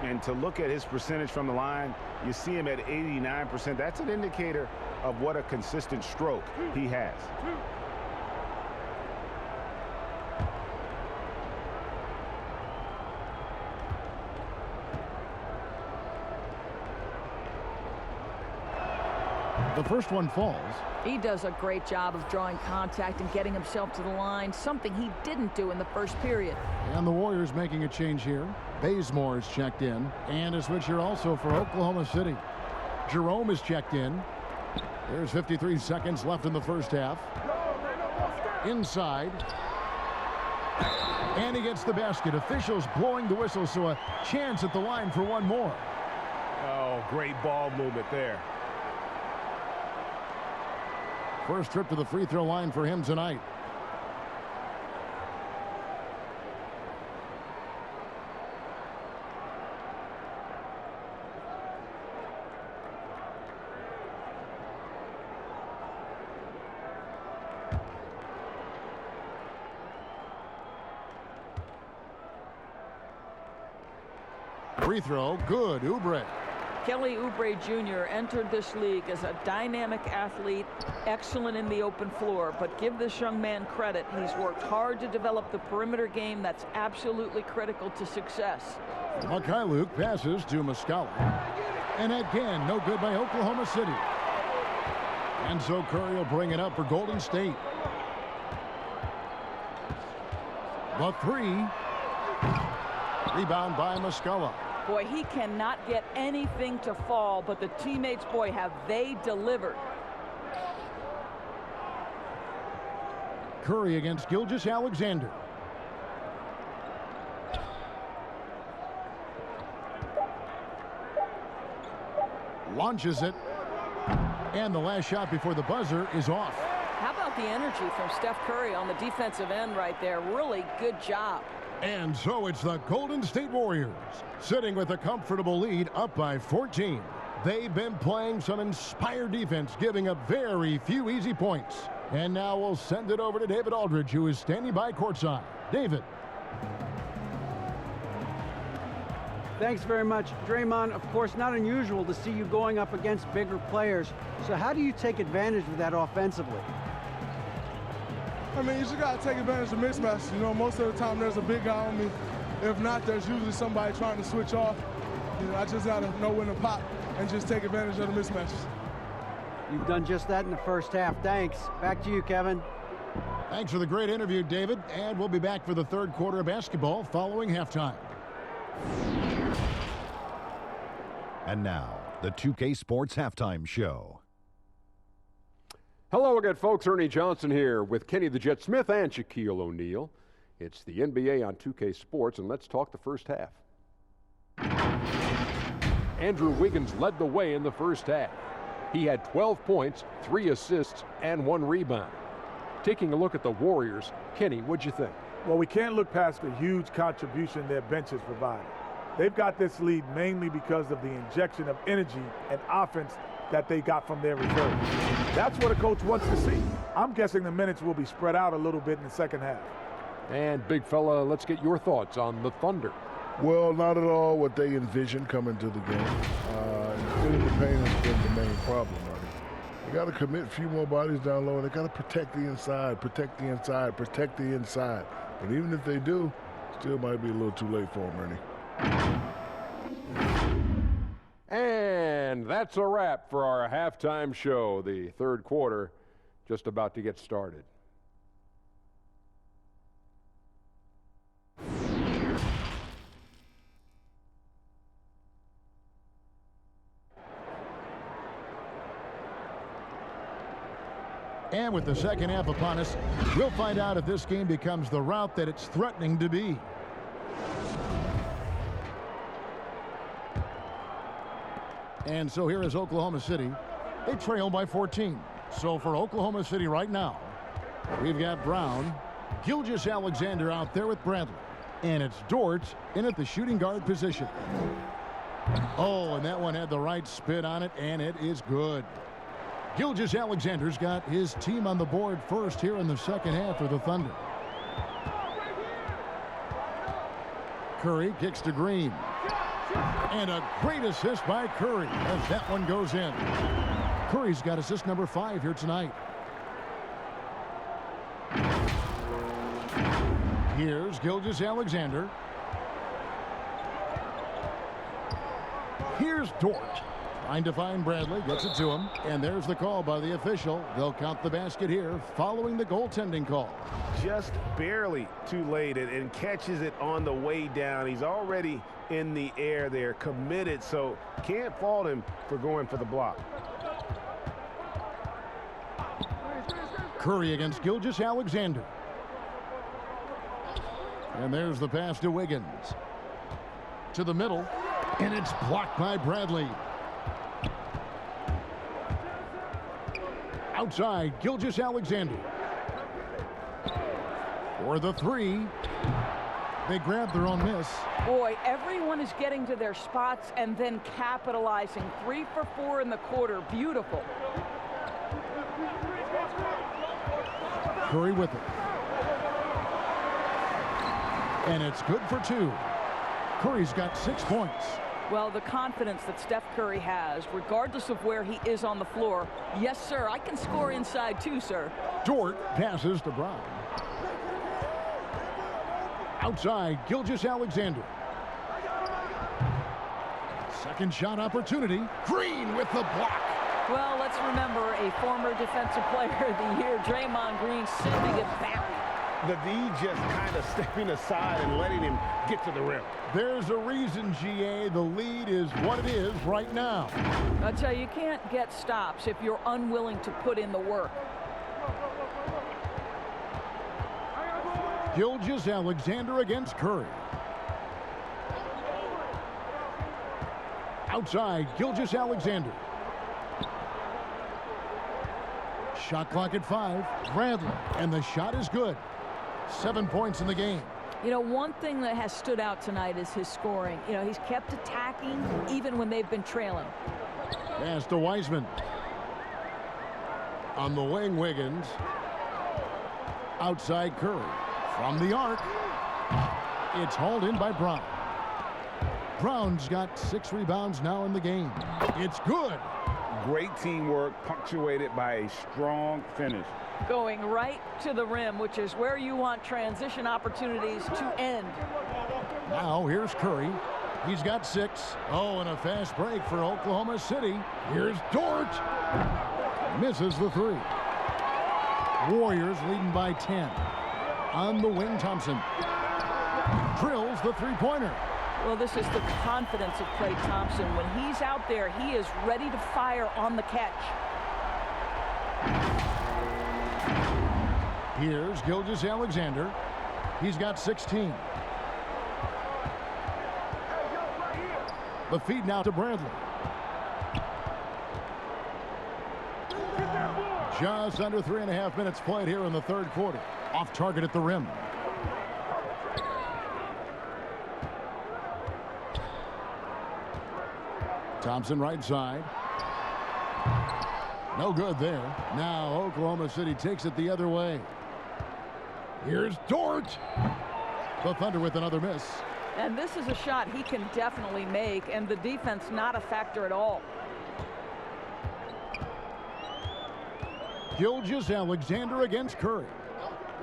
And to look at his percentage from the line, you see him at 89%. That's an indicator of what a consistent stroke he has. The first one falls. He does a great job of drawing contact and getting himself to the line, something he didn't do in the first period. And the Warriors making a change here. Bazemore is checked in. And a switch here also for Oklahoma City. Jerome is checked in. There's 53 seconds left in the first half. Inside. And he gets the basket. Officials blowing the whistle, so a chance at the line for one more. Oh, great ball movement there. First trip to the free throw line for him tonight. Free throw, good. Oubre. Kelly Oubre Jr. entered this league as a dynamic athlete, excellent in the open floor, but give this young man credit. He's worked hard to develop the perimeter game that's absolutely critical to success. Luke passes to Muscala. And again, no good by Oklahoma City. And so Curry will bring it up for Golden State. The three. Rebound by Muscala. Boy, he cannot get anything to fall, but the teammates, boy, have they delivered. Curry against Gilgeous-Alexander. Launches it. And the last shot before the buzzer is off. How about the energy from Steph Curry on the defensive end right there? Really good job. And so it's the Golden State Warriors sitting with a comfortable lead up by 14. They've been playing some inspired defense, giving up very few easy points. And now we'll send it over to David Aldridge, who is standing by courtside. David. Thanks very much, Draymond. Of course, not unusual to see you going up against bigger players. So how do you take advantage of that offensively? I mean, you just got to take advantage of mismatches. You know, most of the time there's a big guy on me. If not, there's usually somebody trying to switch off. You know, I just got to know when to pop and just take advantage of the mismatches. You've done just that in the first half. Thanks. Back to you, Kevin. Thanks for the great interview, David. And we'll be back for the third quarter of basketball following halftime. And now, the 2K Sports Halftime Show. Hello again, folks. Ernie Johnson here with Kenny the Jet Smith and Shaquille O'Neal. It's the NBA on 2K Sports, and let's talk the first half. Andrew Wiggins led the way in the first half. He had 12 points, 3 assists, and 1 rebound. Taking a look at the Warriors, Kenny, what'd you think? Well, we can't look past the huge contribution their bench has provided. They've got this lead mainly because of the injection of energy and offense that they got from their reserve. That's what a coach wants to see. I'm guessing the minutes will be spread out a little bit in the second half. And big fella, let's get your thoughts on the Thunder. Well, not at all what they envisioned coming to the game. Getting the paint has been the main problem, Marty. They got to commit a few more bodies down low, and they got to protect the inside, protect the inside, protect the inside. But even if they do, still might be a little too late for them, Ernie. And that's a wrap for our halftime show. The third quarter just about to get started. And with the second half upon us, we'll find out if this game becomes the route that it's threatening to be. And so here is Oklahoma City. They trail by 14. So for Oklahoma City right now, we've got Brown, Gilgeous-Alexander out there with Bradley. And it's Dort in at the shooting guard position. Oh, and that one had the right spin on it, and it is good. Gilgeous-Alexander's got his team on the board first here in the second half for the Thunder. Curry kicks to Green. And a great assist by Curry as that one goes in. Curry's got assist number 5 here tonight. Here's Gilgeous-Alexander. Here's Dort. Trying to find Bradley, gets it to him, and there's the call by the official. They'll count the basket here following the goaltending call. Just barely too late and catches it on the way down. He's already in the air there, committed, so can't fault him for going for the block. Curry against Gilgeous-Alexander. And there's the pass to Wiggins. To the middle. And it's blocked by Bradley. Outside, Gilgeous-Alexander. For the three. They grab their own miss. Boy, everyone is getting to their spots and then capitalizing. 3 for 4 in the quarter. Beautiful. Curry with it. And it's good for 2. Curry's got 6 points. Well, the confidence that Steph Curry has, regardless of where he is on the floor. Yes, sir, I can score inside too, sir. Dort passes to Brown. Outside, Gilgeous-Alexander. Second shot opportunity. Green with the block. Well, let's remember a former defensive player of the year, Draymond Green, sending it back. The D just kind of stepping aside and letting him get to the rim. There's a reason, GA. The lead is what it is right now. I tell you, you can't get stops if you're unwilling to put in the work. Gilgeous-Alexander against Curry. Outside, Gilgeous-Alexander. Shot clock at 5. Bradley, and the shot is good. 7 points in the game. You know, one thing that has stood out tonight is his scoring. You know, he's kept attacking even when they've been trailing. Pass to Wiseman. On the wing, Wiggins. Outside, Curry. From the arc. It's hauled in by Brown. Brown's got 6 rebounds now in the game. It's good. Great teamwork, punctuated by a strong finish. Going right to the rim, which is where you want transition opportunities to end. Now here's Curry. He's got 6. Oh, and a fast break for Oklahoma City. Here's Dort. Misses the 3. Warriors leading by 10. On the wing, Thompson. Drills the three-pointer. Well, this is the confidence of Klay Thompson. When he's out there, he is ready to fire on the catch. Here's Gilgeous-Alexander. He's got 16. The feed now to Bradley. Just under 3.5 minutes played here in the third quarter. Off target at the rim. Thompson right side. No good there. Now Oklahoma City takes it the other way. Here's Dort. The Thunder with another miss. And this is a shot he can definitely make, and the defense not a factor at all. Gilgeous-Alexander against Curry.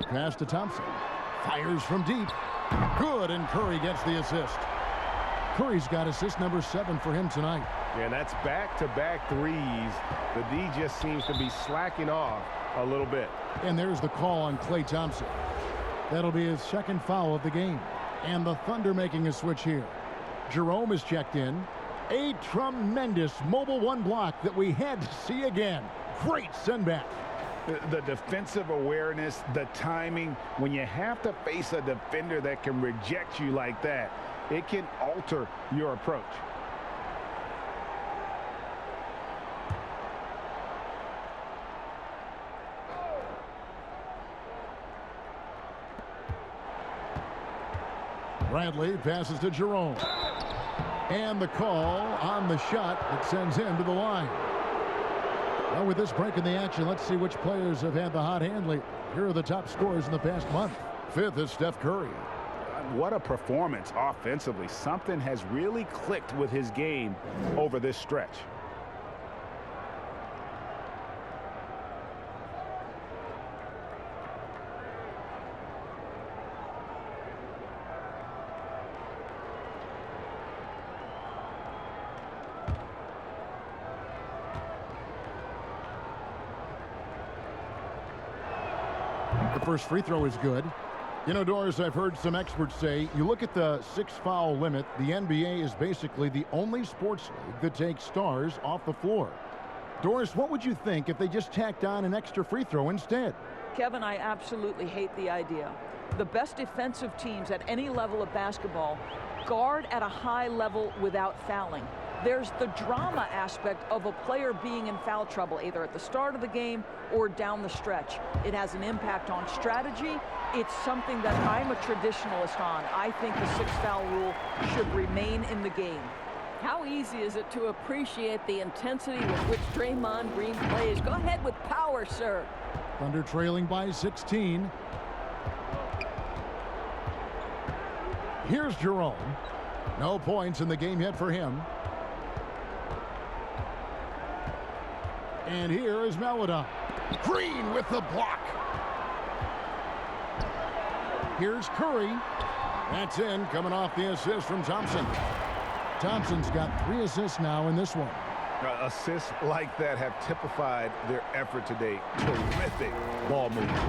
Pass to Thompson. Fires from deep. Good, and Curry gets the assist. Curry's got assist number 7 for him tonight. Yeah, that's back-to-back threes. The D just seems to be slacking off a little bit. And there's the call on Klay Thompson. That'll be his second foul of the game. And the Thunder making a switch here. Jerome is checked in. A tremendous mobile 1 block that we had to see again. Great send back. The defensive awareness, the timing, when you have to face a defender that can reject you like that, it can alter your approach. Bradley passes to Jerome. And the call on the shot that sends him to the line. Well, with this break in the action, let's see which players have had the hot hand lately. Here are the top scorers in the past month. 5th is Steph Curry. What a performance offensively. Something has really clicked with his game over this stretch. The first free throw is good. You know, Doris, I've heard some experts say, you look at the 6-foul limit, the NBA is basically the only sports league that takes stars off the floor. Doris, what would you think if they just tacked on an extra free throw instead? Kevin, I absolutely hate the idea. The best defensive teams at any level of basketball guard at a high level without fouling. There's the drama aspect of a player being in foul trouble, either at the start of the game or down the stretch. It has an impact on strategy. It's something that I'm a traditionalist on. I think the 6-foul rule should remain in the game. How easy is it to appreciate the intensity with which Draymond Green plays? Go ahead with power, sir. Thunder trailing by 16. Here's Jerome. No points in the game yet for him. And here is Maladon. Green with the block. Here's Curry. That's in, coming off the assist from Thompson. Thompson's got 3 assists now in this one. Assists like that have typified their effort today. Terrific ball movement.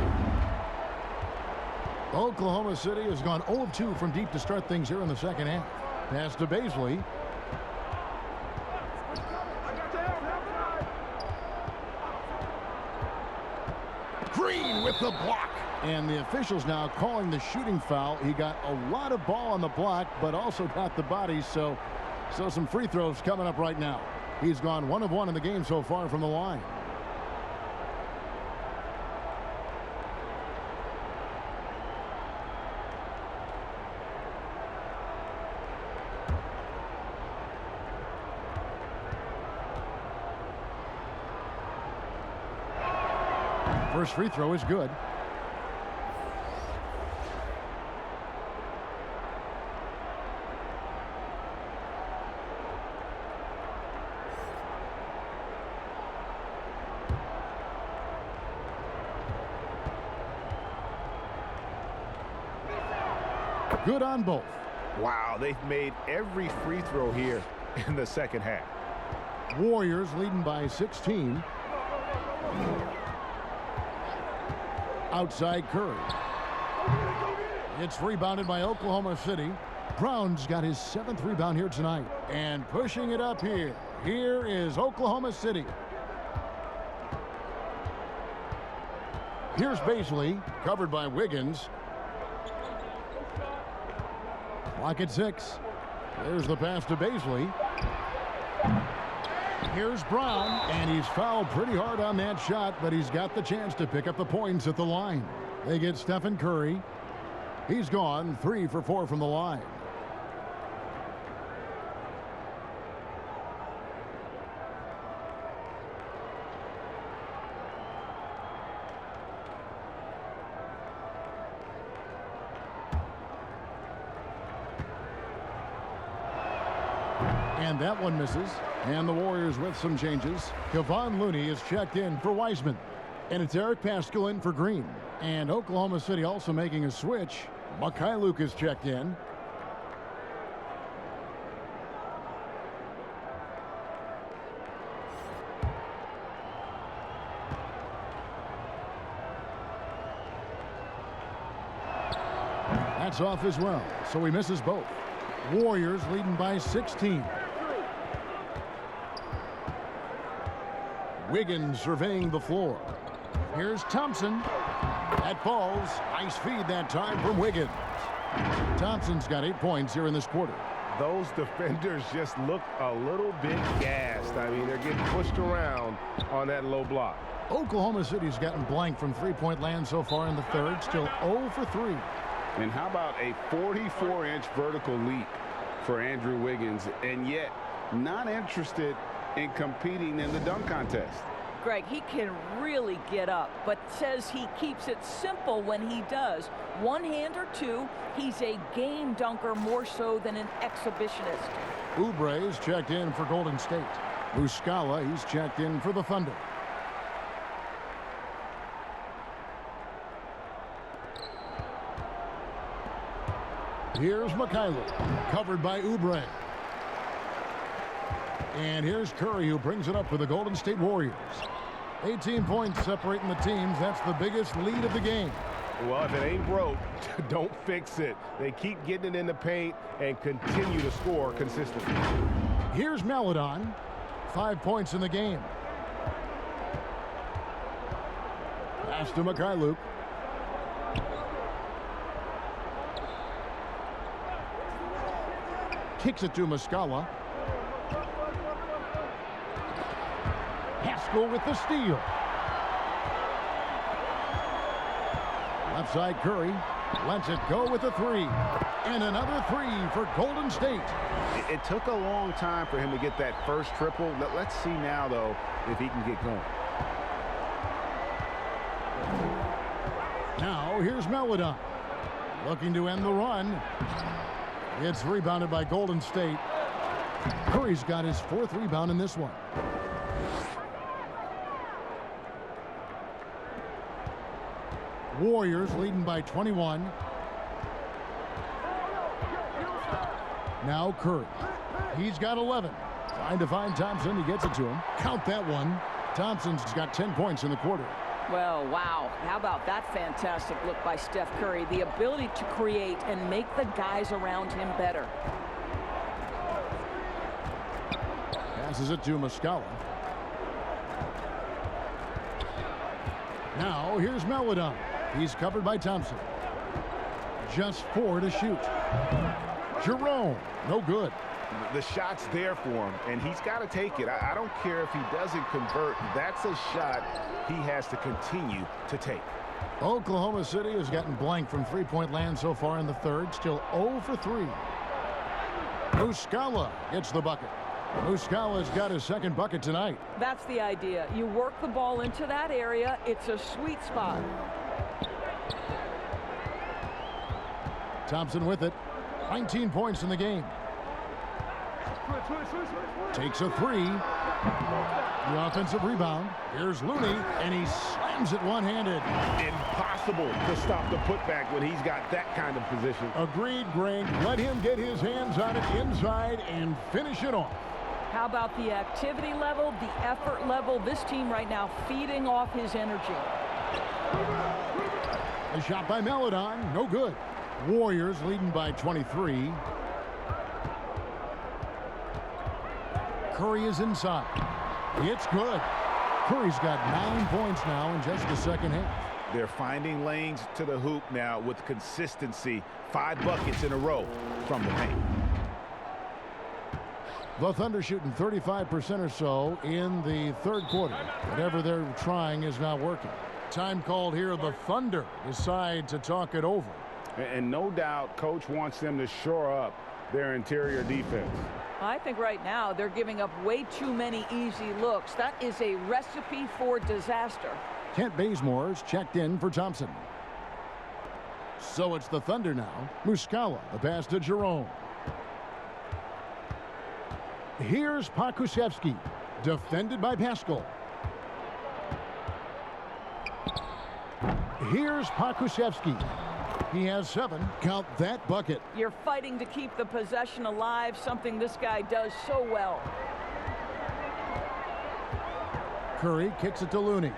Oklahoma City has gone 0 of 2 from deep to start things here in the second half. Pass to Baisley. Green with the block. And the officials now calling the shooting foul. He got a lot of ball on the block, but also got the body, so some free throws coming up right now. He's gone 1 of 1 in the game so far from the line. First free throw is good. Good on both. Wow, they've made every free throw here in the second half. Warriors leading by 16. Outside Curry. It's rebounded by Oklahoma City. Brown's got his 7th rebound here tonight. And pushing it up here. Here is Oklahoma City. Here's Baisley, covered by Wiggins. Clock at 6. There's the pass to Baisley. Here's Brown, and he's fouled pretty hard on that shot, but he's got the chance to pick up the points at the line. They get Stephen Curry. He's gone 3 for 4 from the line. And that one misses. And the Warriors with some changes. Kevon Looney is checked in for Wiseman. And it's Eric Paschal in for Green. And Oklahoma City also making a switch. Mikhailuk is checked in. That's off as well, so he misses both. Warriors leading by 16. Wiggins surveying the floor. Here's Thompson. That falls. Nice feed that time from Wiggins. Thompson's got 8 points here in this quarter. Those defenders just look a little bit gassed. I mean, they're getting pushed around on that low block. Oklahoma City's gotten blank from three-point land so far in the third. Still 0 for 3. And how about a 44-inch vertical leap for Andrew Wiggins, and yet not interested in competing in the dunk contest. Greg, he can really get up, but says he keeps it simple when he does. One hand or two, he's a game dunker more so than an exhibitionist. Oubre is checked in for Golden State. Muscala, he's checked in for the Thunder. Here's Mikhailuk, covered by Oubre. And here's Curry, who brings it up for the Golden State Warriors. 18 points separating the teams. That's the biggest lead of the game. Well, if it ain't broke, don't fix it. They keep getting it in the paint and continue to score consistently. Here's Maladon. 5 points in the game. Pass to MyLeague. Kicks it to Muscala. Haskell with the steal. Left side Curry lets it go with a three. And another three for Golden State. It took a long time for him to get that first triple. Let's see now, though, if he can get going. Now here's MyLeague. Looking to end the run. It's rebounded by Golden State. Curry's got his 4th rebound in this one. Warriors leading by 21. Now Curry. He's got 11. Trying to find Thompson. He gets it to him. Count that one. Thompson's got 10 points in the quarter. Well, wow. How about that fantastic look by Steph Curry? The ability to create and make the guys around him better. Passes it to Muscala. Now here's MyLeague. He's covered by Thompson. Just 4 to shoot. Jerome, no good. The shot's there for him, and he's got to take it. I don't care if he doesn't convert. That's a shot he has to continue to take. Oklahoma City has gotten blank from three-point land so far in the third. Still 0 for 3. Muscala gets the bucket. Muscala's got his 2nd bucket tonight. That's the idea. You work the ball into that area. It's a sweet spot. Thompson with it. 19 points in the game. Takes a 3. The offensive rebound. Here's Looney, and he slams it one-handed. Impossible to stop the putback when he's got that kind of position. Agreed, Greg. Let him get his hands on it inside and finish it off. How about the activity level, the effort level? This team right now feeding off his energy. A shot by MyLeague, no good. Warriors leading by 23. Curry is inside. It's good. Curry's got 9 points now in just the second half. They're finding lanes to the hoop now with consistency. 5 buckets in a row from the paint. The Thunder shooting 35% or so in the third quarter. Whatever they're trying is not working. Time called here. The Thunder decide to talk it over. And no doubt coach wants them to shore up their interior defense. I think right now they're giving up way too many easy looks. That is a recipe for disaster. Kent Bazemore's checked in for Thompson. So it's the Thunder now. Muscala, the pass to Jerome. Here's Pokusevski, defended by Pascal. Here's Pokusevski. He has 7. Count that bucket. You're fighting to keep the possession alive, something this guy does so well. Curry kicks it to Looney.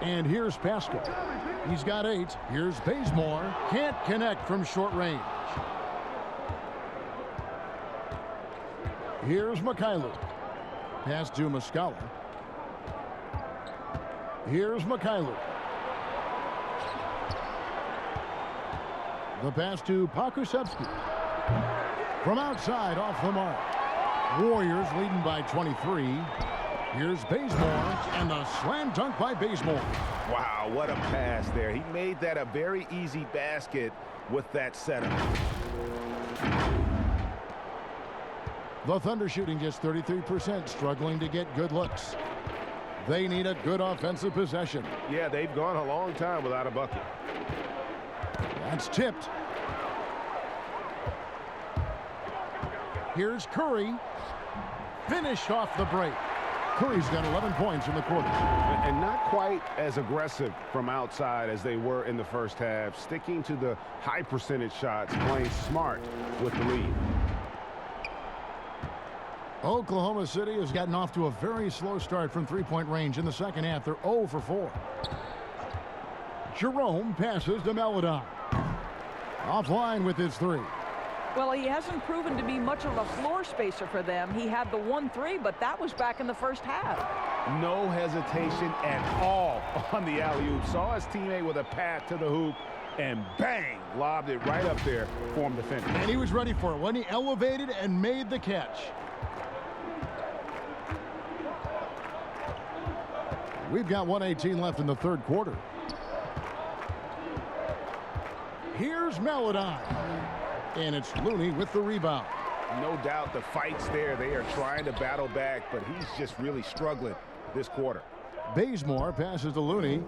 And here's Pascal. He's got 8. Here's Bazemore. Can't connect from short range. Here's MyLeague. Pass to Muscala. Here's MyLeague. The pass to Pokusevski. From outside, off the mark. Warriors leading by 23. Here's Bazemore, and the slam dunk by Bazemore. Wow, what a pass there. He made that a very easy basket with that setup. The Thunder shooting just 33%, struggling to get good looks. They need a good offensive possession. Yeah, they've gone a long time without a bucket. That's tipped. Here's Curry. Finished off the break. Curry's got 11 points in the quarter. And not quite as aggressive from outside as they were in the first half. Sticking to the high percentage shots, playing smart with the lead. Oklahoma City has gotten off to a very slow start from three-point range in the second half. They're 0 for 4. Jerome passes to MyLeague. Offline with his 3. Well, he hasn't proven to be much of a floor spacer for them. He had the 1-3, but that was back in the first half. No hesitation at all on the alley-oop. Saw his teammate with a path to the hoop, and bang, lobbed it right up there for him to finish. And he was ready for it when he elevated and made the catch. We've got 1:18 left in the third quarter. Here's Maladon. And it's Looney with the rebound. No doubt the fight's there. They are trying to battle back, but he's just really struggling this quarter. Bazemore passes to Looney.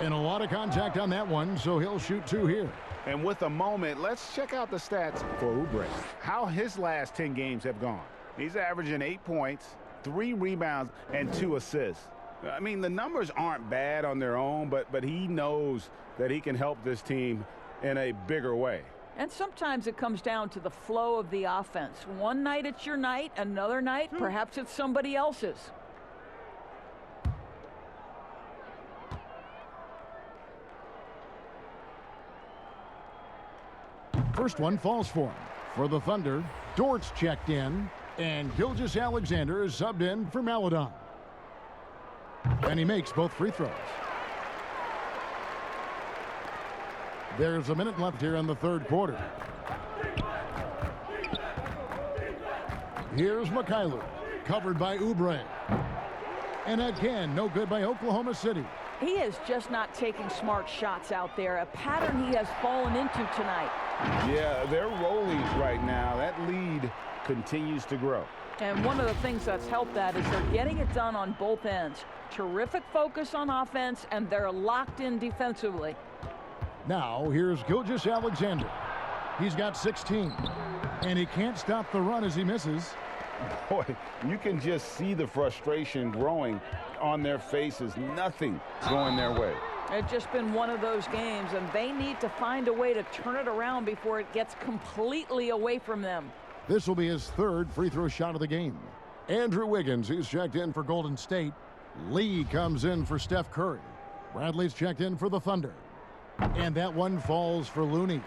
And a lot of contact on that one, so he'll shoot 2 here. And with a moment, let's check out the stats for Oubre. How his last 10 games have gone. He's averaging 8 points, 3 rebounds, and 2 assists. I mean, the numbers aren't bad on their own, but he knows that he can help this team in a bigger way. And sometimes it comes down to the flow of the offense. One night it's your night, another night perhaps it's somebody else's. First one falls for him. For the Thunder, Dort's checked in, and Gilgeous-Alexander is subbed in for Maladon. And he makes both free throws. There's a minute left here in the third quarter. Here's Mikhailuk, covered by Oubre. And again, no good by Oklahoma City. He is just not taking smart shots out there, a pattern he has fallen into tonight. Yeah, they're rolling right now. That lead continues to grow. And one of the things that's helped that is they're getting it done on both ends. Terrific focus on offense, and they're locked in defensively. Now, here's Gilgeous-Alexander. He's got 16, and he can't stop the run as he misses. Boy, you can just see the frustration growing on their faces. Nothing going their way. It's just been one of those games, and they need to find a way to turn it around before it gets completely away from them. This will be his third free throw shot of the game. Andrew Wiggins, he's checked in for Golden State. Lee comes in for Steph Curry. Bradley's checked in for the Thunder. And that one falls for Looney.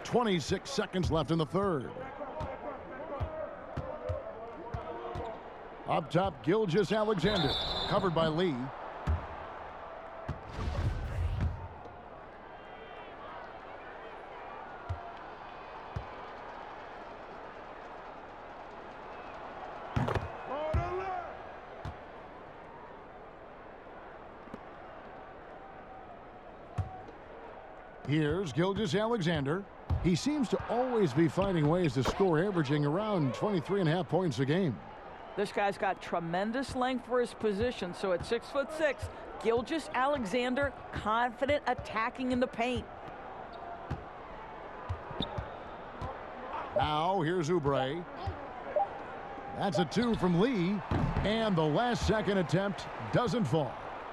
26 seconds left in the third. Up top, Gilgeous-Alexander, covered by Lee. Here's Gilgeous-Alexander. He seems to always be finding ways to score, averaging around 23.5 points a game. This guy's got tremendous length for his position, so at 6'6", Gilgeous-Alexander confident attacking in the paint. Now here's Oubre. That's a 2 from Lee, and the last second attempt doesn't fall.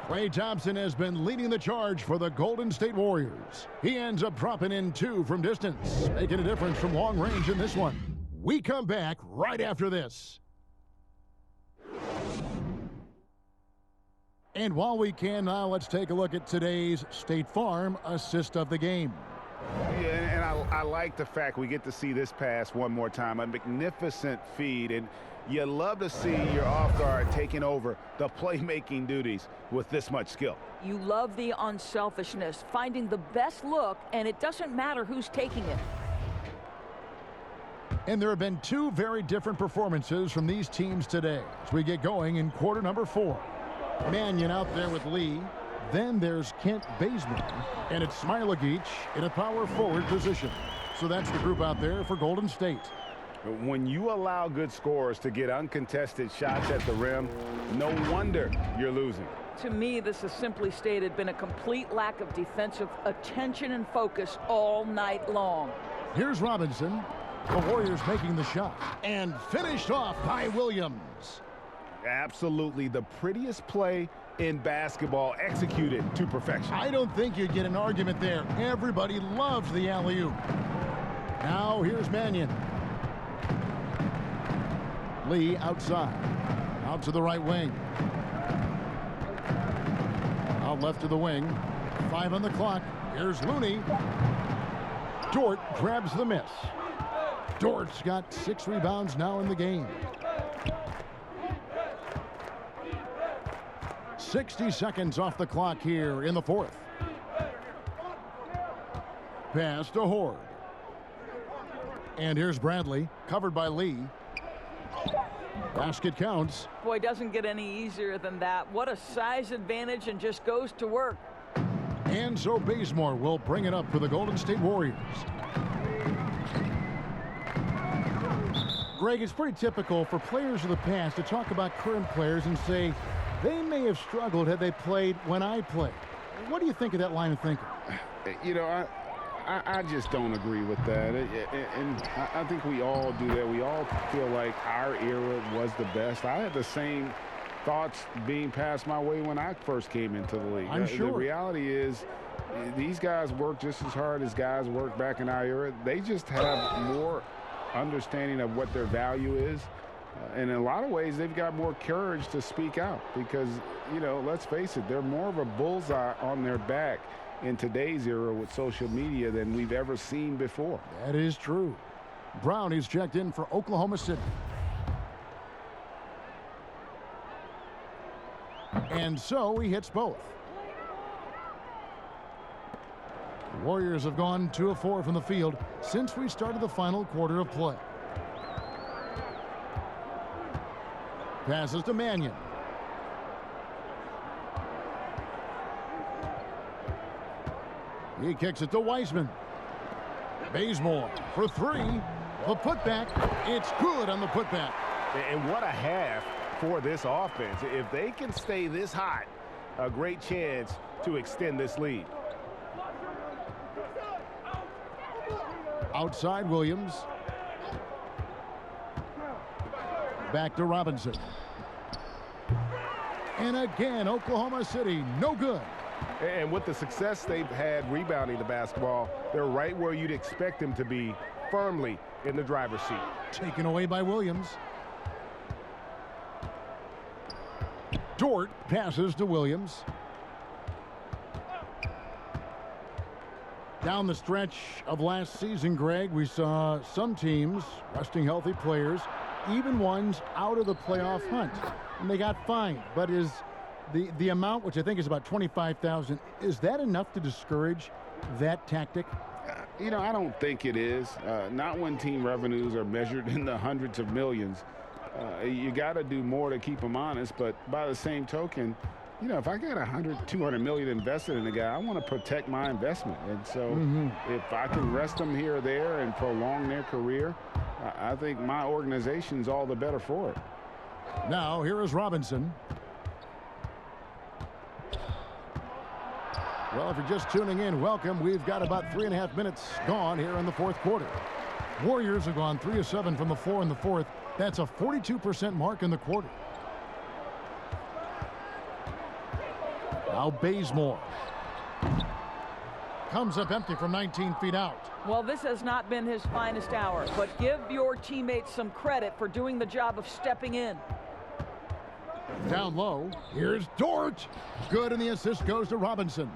Klay Thompson has been leading the charge for the Golden State Warriors. He ends up dropping in 2 from distance, making a difference from long range in this one. We come back right after this. And while we can now, let's take a look at today's State Farm assist of the game. Yeah, and I like the fact we get to see this pass one more time. A magnificent feed, and you love to see your off guard taking over the playmaking duties with this much skill. You love the unselfishness, finding the best look, and it doesn't matter who's taking it. And there have been 2 very different performances from these teams today as we get going in quarter number 4. Mannion out there with Lee. Then there's Kent Bazemore, and it's Smailagic in a power forward position. So that's the group out there for Golden State. When you allow good scorers to get uncontested shots at the rim, no wonder you're losing. To me, this has simply stated been a complete lack of defensive attention and focus all night long. Here's Robinson. The Warriors making the shot, and finished off by Williams. Absolutely the prettiest play in basketball, executed to perfection. I don't think you'd get an argument there. Everybody loves the alley-oop. Now here's Mannion. Lee outside. Out to the right wing. Out left to the wing. 5 on the clock. Here's Looney. Dort grabs the miss. Dort's got 6 rebounds now in the game. 60 seconds off the clock here in the fourth. Pass to Horde. And here's Bradley, covered by Lee. Basket counts. Boy, doesn't get any easier than that. What a size advantage, and just goes to work. And so Bazemore will bring it up for the Golden State Warriors. Greg, it's pretty typical for players of the past to talk about current players and say they may have struggled had they played when I played. What do you think of that line of thinking? You know, I just don't agree with that. And I think we all do that. We all feel like our era was the best. I had the same thoughts being passed my way when I first came into the league. I'm sure. The reality is these guys work just as hard as guys worked back in our era. They just have more understanding of what their value is. And in a lot of ways, they've got more courage to speak out because, you know, let's face it, they're more of a bullseye on their back in today's era with social media than we've ever seen before. That is true. Brown is checked in for Oklahoma City. And so he hits both. The Warriors have gone 2 of 4 from the field since we started the final quarter of play. Passes to Mannion. He kicks it to Wiseman. Bazemore for 3. The putback. It's good on the putback. And what a half for this offense. If they can stay this hot, a great chance to extend this lead. Outside Williams. Back to Robinson. And again, Oklahoma City, no good. And with the success they've had rebounding the basketball, they're right where you'd expect them to be, firmly in the driver's seat. Taken away by Williams. Dort passes to Williams. Down the stretch of last season, Greg, we saw some teams resting healthy players, even ones out of the playoff hunt, and they got fined. But is the amount, which I think is about $25,000, is that enough to discourage that tactic? You know, I don't think it is. Not when team revenues are measured in the hundreds of millions. You got to do more to keep them honest. But by the same token, you know, if I got 100, 200 million invested in a guy, I want to protect my investment. And so if I can rest them here or there and prolong their career, I think my organization's all the better for it. Now, here is Robinson. Well, if you're just tuning in, welcome. We've got about 3.5 minutes gone here in the fourth quarter. Warriors have gone 3 of 7 from the floor in the fourth. That's a 42% mark in the quarter. Now Bazemore. Comes up empty from 19 feet out. Well, this has not been his finest hour, but give your teammates some credit for doing the job of stepping in. Down low, here's Dort. Good, and the assist goes to Robinson.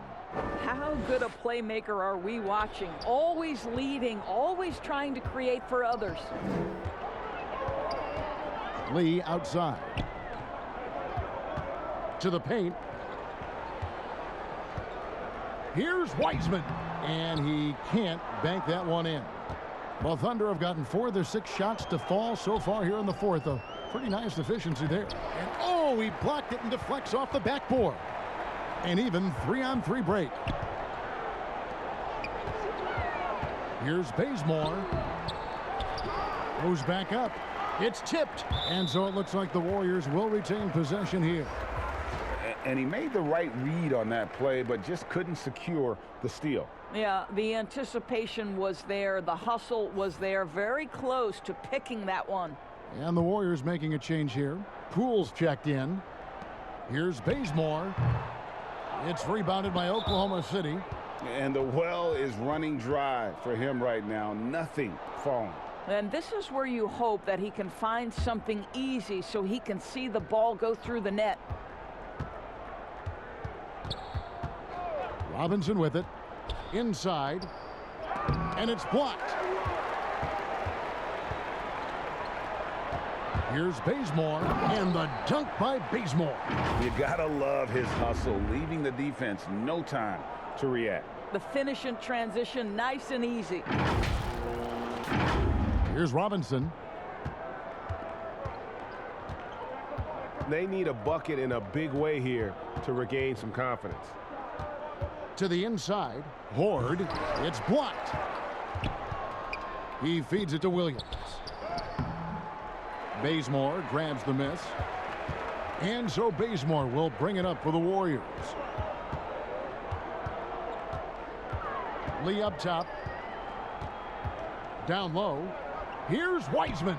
How good a playmaker are we watching? Always leading, always trying to create for others. Lee outside. To the paint. Here's Wiseman, and he can't bank that one in. Well, Thunder have gotten 4 of their 6 shots to fall so far here in the fourth. A pretty nice efficiency there. And oh, he blocked it and deflects off the backboard. And even 3-on-3 break. Here's Bazemore. Goes back up. It's tipped. And so it looks like the Warriors will retain possession here. And he made the right read on that play, but just couldn't secure the steal. Yeah, the anticipation was there. The hustle was there. Very close to picking that one. And the Warriors making a change here. Poole's checked in. Here's Bazemore. It's rebounded by Oklahoma City. And the well is running dry for him right now. Nothing falling. And this is where you hope that he can find something easy so he can see the ball go through the net. Robinson with it. Inside. And it's blocked. Here's Bazemore, and the dunk by Bazemore. You gotta love his hustle, leaving the defense no time to react. The finish in transition, nice and easy. Here's Robinson. They need a bucket in a big way here to regain some confidence. To the inside. Horde. It's blocked. He feeds it to Williams. Bazemore grabs the miss. And so Bazemore will bring it up for the Warriors. Lee up top. Down low. Here's Wiseman.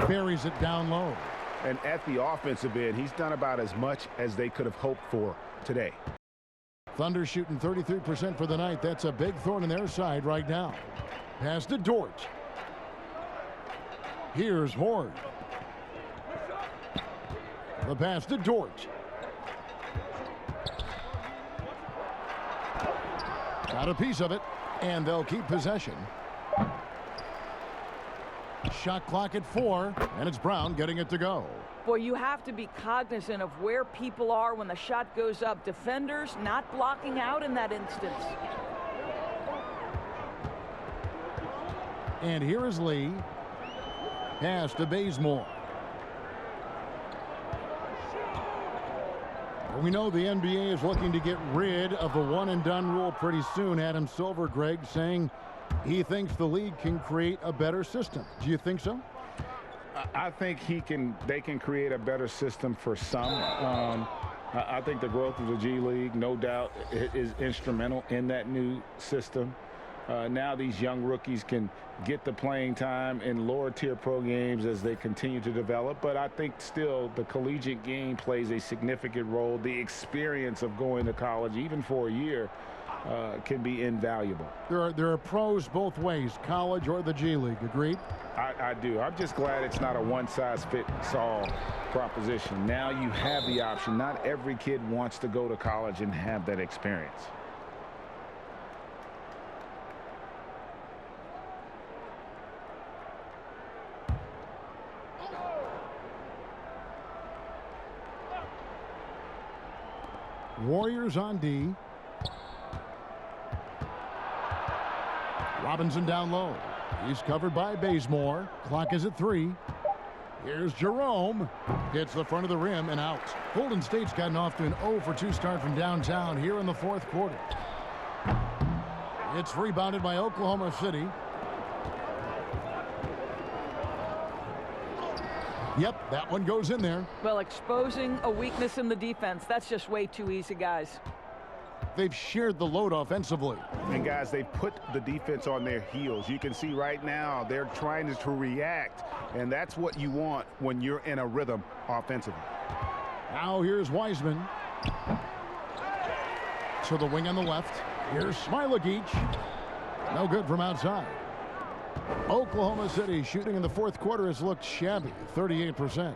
Buries it down low. And at the offensive end, he's done about as much as they could have hoped for today. Thunder shooting 33% for the night. That's a big thorn in their side right now. Pass to Dort. Here's Horde. The pass to Dort. Got a piece of it, and they'll keep possession. Shot clock at 4, and it's Brown getting it to go. Boy, you have to be cognizant of where people are when the shot goes up. Defenders not blocking out in that instance. And here is Lee. Pass to Bazemore. We know the NBA is looking to get rid of the one-and-done rule pretty soon. Adam Silver, Greg, saying he thinks the league can create a better system. Do you think so? I think they can create a better system for some. I think the growth of the G League, no doubt, is instrumental in that new system. Now these young rookies can get the playing time in lower tier pro games as they continue to develop. But I think still the collegiate game plays a significant role. The experience of going to college, even for a year, can be invaluable. There are pros both ways, college or the G League. Agreed? I do. I'm just glad it's not a one-size-fits-all proposition. Now you have the option. Not every kid wants to go to college and have that experience. Warriors on D. Robinson down low. He's covered by Bazemore. Clock is at 3. Here's Jerome. Hits the front of the rim and out. Golden State's gotten off to an 0-for-2 start from downtown here in the fourth quarter. It's rebounded by Oklahoma City. Yep, that one goes in there. Well, exposing a weakness in the defense, that's just way too easy, guys. They've shared the load offensively. And, guys, they've put the defense on their heels. You can see right now they're trying to react, and that's what you want when you're in a rhythm offensively. Now here's Wiseman. To the wing on the left. Here's Smailagic. No good from outside. Oklahoma City shooting in the fourth quarter has looked shabby, 38%.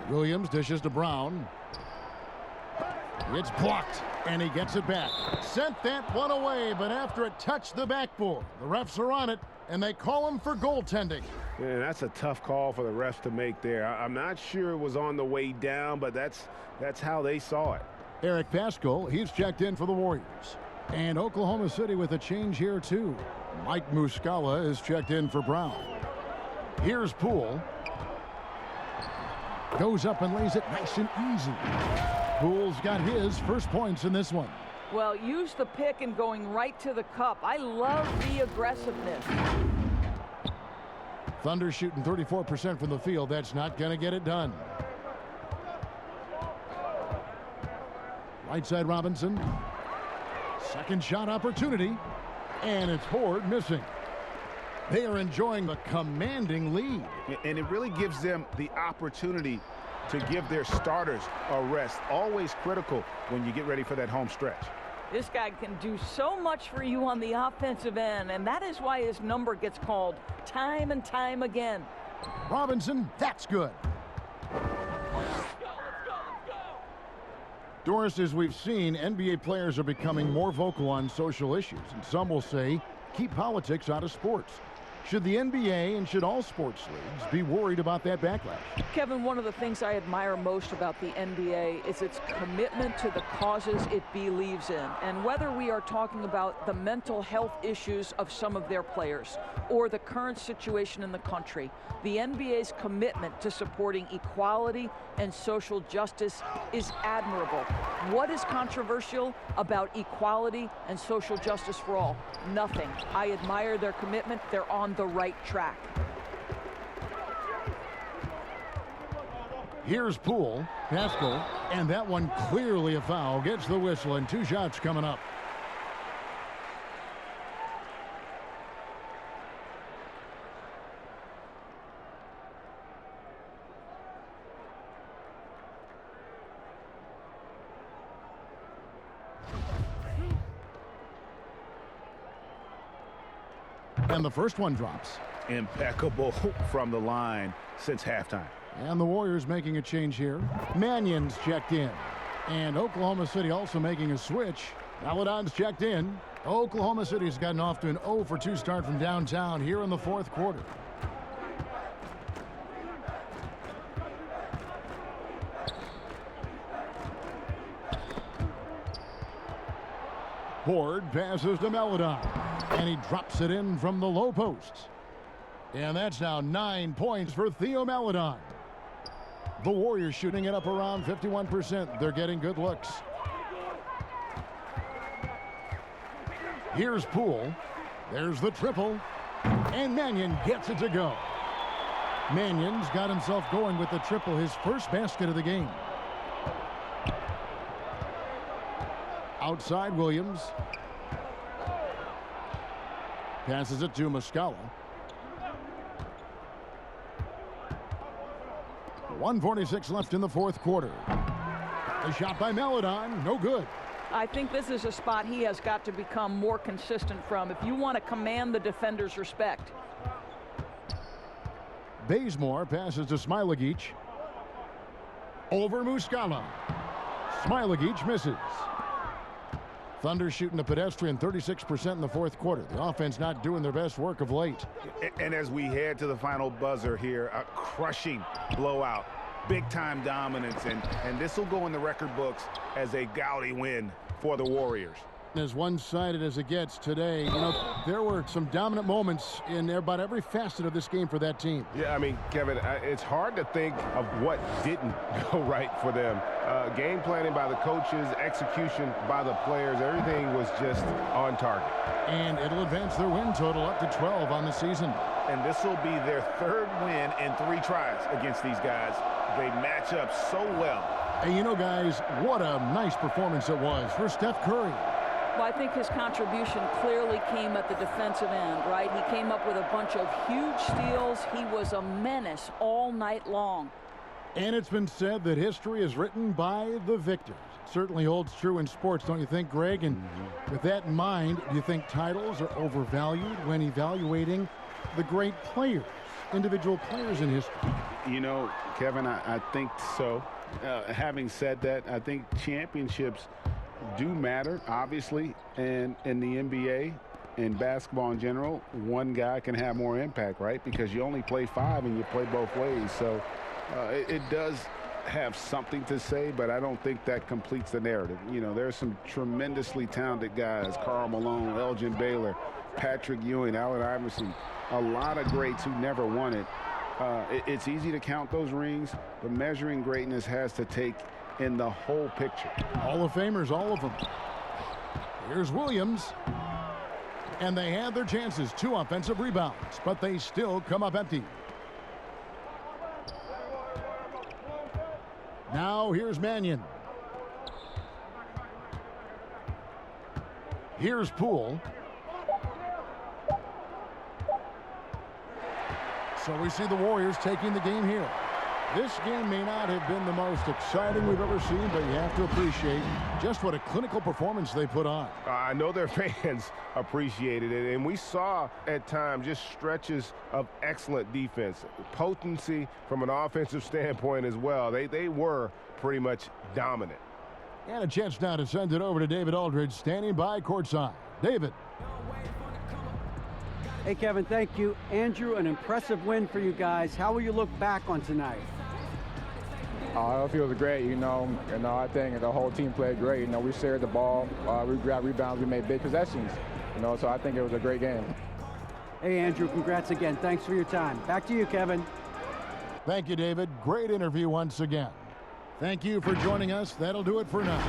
Williams dishes to Brown. It's blocked, and he gets it back. Sent that one away, but after it touched the backboard, the refs are on it, and they call him for goaltending. Yeah, that's a tough call for the refs to make there. I'm not sure it was on the way down, but that's how they saw it. Eric Paschal, he's checked in for the Warriors. And Oklahoma City with a change here, too. Mike Muscala is checked in for Brown. Here's Poole. Goes up and lays it nice and easy. Poole's got his first points in this one. Well, use the pick and going right to the cup. I love the aggressiveness. Thunder shooting 34% from the field. That's not going to get it done. Right side Robinson. Second shot opportunity. And it's Horde missing. They are enjoying the commanding lead. And it really gives them the opportunity to give their starters a rest. Always critical when you get ready for that home stretch. This guy can do so much for you on the offensive end, and that is why his number gets called time and time again. Robinson, that's good. Doris, as we've seen, NBA players are becoming more vocal on social issues, and some will say, keep politics out of sports. Should the NBA and should all sports leagues be worried about that backlash? Kevin, one of the things I admire most about the NBA is its commitment to the causes it believes in. And whether we are talking about the mental health issues of some of their players or the current situation in the country, the NBA's commitment to supporting equality and social justice is admirable. What is controversial about equality and social justice for all? Nothing. I admire their commitment. They're on the right track. Here's Poole, Pascal, and that one clearly a foul. Gets the whistle, and 2 shots coming up. And the first one drops. Impeccable from the line since halftime. And the Warriors making a change here. Mannion's checked in. And Oklahoma City also making a switch. Maladon's checked in. Oklahoma City's gotten off to an 0-for-2 start from downtown here in the fourth quarter. Ford passes to Maladon. And he drops it in from the low post. And that's now 9 points for Theo Maladon. The Warriors shooting it up around 51%. They're getting good looks. Here's Poole. There's the triple. And Mannion gets it to go. Mannion's got himself going with the triple, his first basket of the game. Outside Williams. Passes it to Muscala. 1:46 left in the fourth quarter. A shot by Maladon, no good. I think this is a spot he has got to become more consistent from if you want to command the defender's respect. Bazemore passes to Smailagic. Over Muscala. Smailagic misses. Thunder shooting a pedestrian 36% in the fourth quarter. The offense not doing their best work of late. And as we head to the final buzzer here, a crushing blowout, big-time dominance, and this will go in the record books as a gaudy win for the Warriors. As one-sided as it gets today, you know, there were some dominant moments in about every facet of this game for that team. Yeah, I mean, Kevin, it's hard to think of what didn't go right for them. Game planning by the coaches, execution by the players, everything was just on target. And it'll advance their win total up to 12 on the season. And this will be their third win in 3 tries against these guys. They match up so well. And you know, guys, what a nice performance it was for Steph Curry. Well, I think his contribution clearly came at the defensive end, right? He came up with a bunch of huge steals. He was a menace all night long. And it's been said that history is written by the victors. It certainly holds true in sports, don't you think, Greg? And with that in mind, do you think titles are overvalued when evaluating the great players, individual players in history? You know, Kevin, I think so. Having said that, I think championships do matter, obviously, and in the NBA and basketball in general, one guy can have more impact, right? Because you only play 5 and you play both ways. So it does have something to say, but I don't think that completes the narrative. You know, there's some tremendously talented guys, Karl Malone, Elgin Baylor, Patrick Ewing, Allen Iverson, a lot of greats who never won it. It's easy to count those rings, but measuring greatness has to take in the whole picture. Hall of Famers, all of them. Here's Williams. And they had their chances, 2 offensive rebounds, but they still come up empty. Now here's Mannion. Here's Poole. So we see the Warriors taking the game here. This game may not have been the most exciting we've ever seen, but you have to appreciate just what a clinical performance they put on. I know their fans appreciated it, and we saw at times just stretches of excellent defense, potency from an offensive standpoint as well. They were pretty much dominant. And a chance now to send it over to David Aldridge, standing by courtside. David. Hey, Kevin, thank you. Andrew, an impressive win for you guys. How will you look back on tonight? It feels great, I think the whole team played great. We shared the ball, we grabbed rebounds, we made big possessions, so I think it was a great game. Hey, Andrew, congrats again. Thanks for your time. Back to you, Kevin. Thank you, David. Great interview once again. Thank you for joining us. That'll do it for now.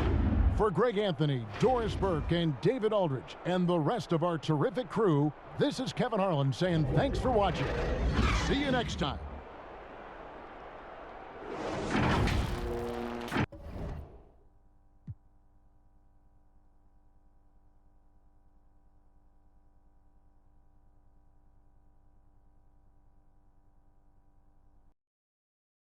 For Greg Anthony, Doris Burke, and David Aldridge, and the rest of our terrific crew, this is Kevin Harlan saying thanks for watching. See you next time.